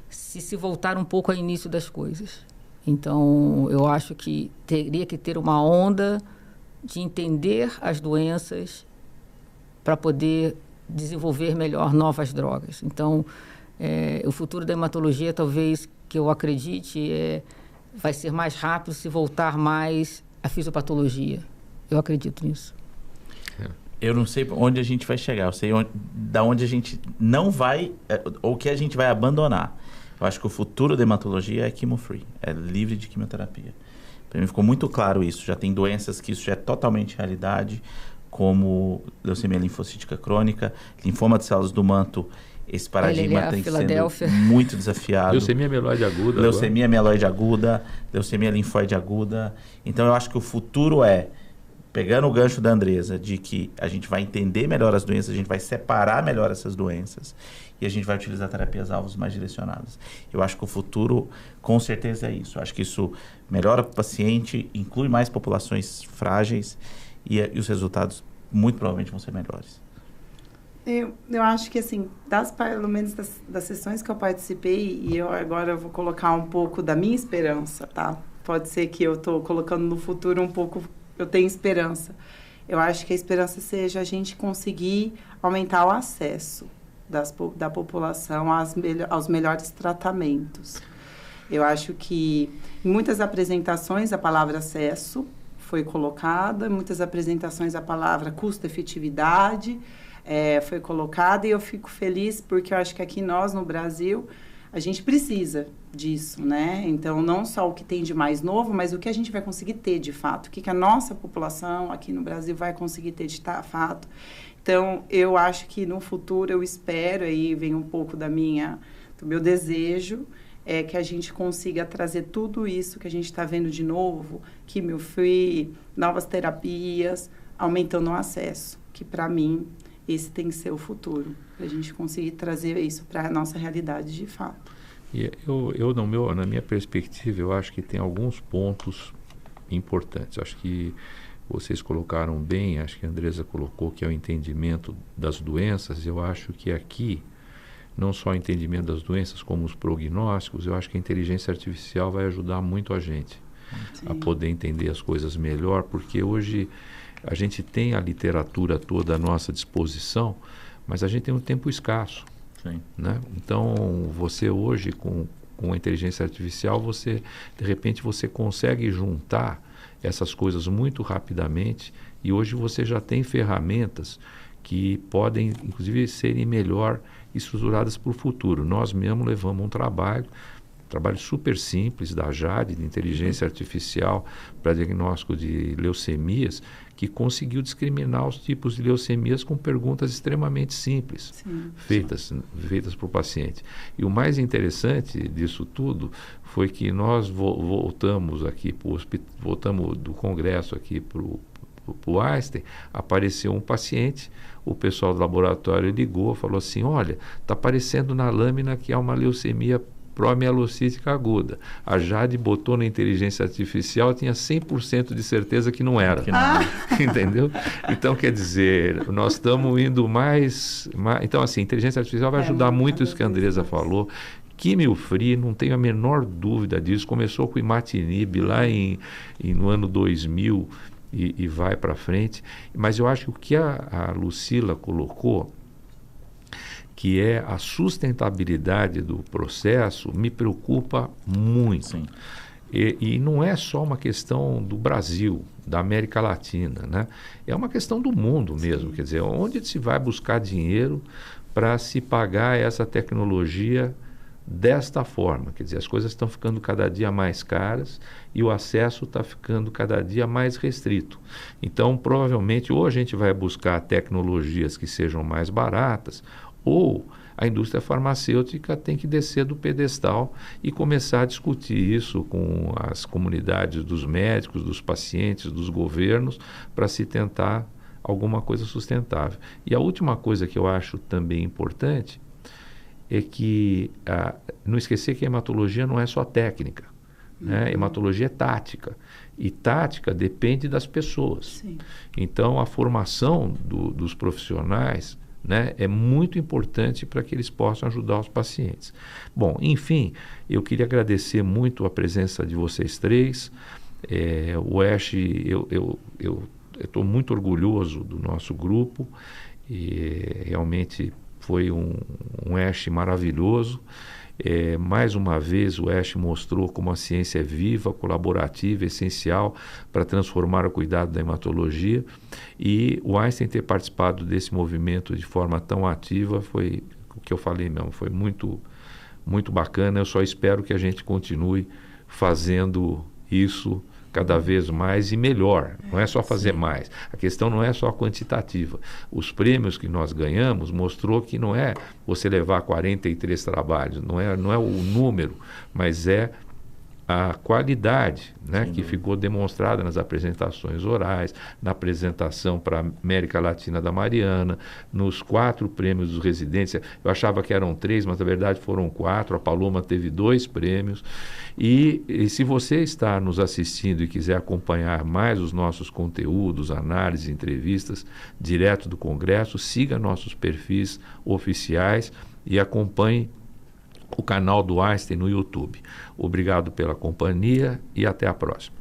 se voltar um pouco ao início das coisas. Então, eu acho que teria que ter uma onda de entender as doenças para poder desenvolver melhor novas drogas. Então, o futuro da hematologia, talvez, que eu acredite, vai ser mais rápido se voltar mais à fisiopatologia. Eu acredito nisso. Eu não sei onde a gente vai chegar, eu sei da onde a gente não vai, ou que a gente vai abandonar. Eu acho que o futuro da hematologia é chemo-free, é livre de quimioterapia. Para mim ficou muito claro isso. Já tem doenças que isso já é totalmente realidade, como leucemia linfocítica crônica, linfoma de células do manto. Esse paradigma tem sendo muito desafiado. Leucemia mieloide aguda. Leucemia mieloide aguda, leucemia linfóide aguda. Então, eu acho que o futuro é, pegando o gancho da Andresa, de que a gente vai entender melhor as doenças, a gente vai separar melhor essas doenças e a gente vai utilizar terapias-alvos mais direcionadas. Eu acho que o futuro, com certeza, é isso. Eu acho que isso melhora o paciente, inclui mais populações frágeis e os resultados, muito provavelmente, vão ser melhores. Eu acho que, assim, pelo menos das sessões que eu participei, e eu agora vou colocar um pouco da minha esperança, tá? Pode ser que eu estou colocando no futuro um pouco, eu tenho esperança. Eu acho que a esperança seja a gente conseguir aumentar o acesso da população aos melhores tratamentos. Eu acho que em muitas apresentações a palavra acesso foi colocada, em muitas apresentações a palavra custo-efetividade foi colocada, e eu fico feliz porque eu acho que aqui nós, no Brasil, a gente precisa disso, né? Então, não só o que tem de mais novo, mas o que a gente vai conseguir ter de fato, o que a nossa população aqui no Brasil vai conseguir ter de fato. Então, eu acho que no futuro, eu espero, aí vem um pouco do meu desejo, que a gente consiga trazer tudo isso que a gente está vendo de novo, chemo-free, novas terapias, aumentando o acesso, que para mim esse tem que ser o futuro, para a gente conseguir trazer isso para a nossa realidade de fato. E na minha perspectiva, eu acho que tem alguns pontos importantes. Acho que vocês colocaram bem, acho que a Andresa colocou, que é o entendimento das doenças. Eu acho que aqui, não só o entendimento das doenças, como os prognósticos, eu acho que a inteligência artificial vai ajudar muito a gente a poder entender as coisas melhor, porque hoje a gente tem a literatura toda à nossa disposição, mas a gente tem um tempo escasso. Sim. Né? Então, você hoje, com a inteligência artificial, de repente, você consegue juntar essas coisas muito rapidamente, e hoje você já tem ferramentas que podem, inclusive, serem melhor estruturadas para o futuro. Nós mesmos levamos um trabalho super simples da Jade, de inteligência artificial para diagnóstico de leucemias, que conseguiu discriminar os tipos de leucemias com perguntas extremamente simples, feitas para o paciente. E o mais interessante disso tudo foi que nós voltamos aqui voltamos do congresso aqui para o Einstein, apareceu um paciente, o pessoal do laboratório ligou, falou assim, olha, está aparecendo na lâmina que há uma leucemia pró-mielocítica aguda. A Jade botou na inteligência artificial, tinha 100% de certeza que não era. Entendeu? Então, quer dizer, nós estamos indo mais... Então, assim, a inteligência artificial vai ajudar muito isso que a Andresa falou. Quimio-free, não tenho a menor dúvida disso. Começou com o imatinib lá no ano 2000 e vai para frente. Mas eu acho que o que a Lucila colocou, que é a sustentabilidade do processo, me preocupa muito. Sim. E não é só uma questão do Brasil, da América Latina, né? É uma questão do mundo mesmo. Quer dizer, onde se vai buscar dinheiro para se pagar essa tecnologia desta forma? Quer dizer, as coisas estão ficando cada dia mais caras e o acesso está ficando cada dia mais restrito. Então, provavelmente, ou a gente vai buscar tecnologias que sejam mais baratas, ou a indústria farmacêutica tem que descer do pedestal e começar a discutir isso com as comunidades dos médicos, dos pacientes, dos governos, para se tentar alguma coisa sustentável. E a última coisa que eu acho também importante é que não esquecer que a hematologia não é só técnica, né? Hematologia é tática. E tática depende das pessoas. Sim. Então, a formação dos profissionais, né, é muito importante para que eles possam ajudar os pacientes. Bom, enfim, eu queria agradecer muito a presença de vocês três. O Ash, eu estou muito orgulhoso do nosso grupo, e realmente foi um Ash maravilhoso. Mais uma vez o Ash mostrou como a ciência é viva, colaborativa, essencial para transformar o cuidado da hematologia, e o Einstein ter participado desse movimento de forma tão ativa foi o que eu falei mesmo, foi muito, muito bacana. Eu só espero que a gente continue fazendo isso cada vez mais e melhor. Não é só fazer mais. A questão não é só quantitativa. Os prêmios que nós ganhamos mostrou que não é você levar 43 trabalhos, não é o número, mas é a qualidade, né, que ficou demonstrada nas apresentações orais, na apresentação para a América Latina da Mariana, nos 4 prêmios dos residentes. Eu achava que eram 3, mas na verdade foram 4. A Paloma teve 2 prêmios. E se você está nos assistindo e quiser acompanhar mais os nossos conteúdos, análises, entrevistas, direto do Congresso, siga nossos perfis oficiais e acompanhe o canal do Einstein no YouTube. Obrigado pela companhia e até a próxima.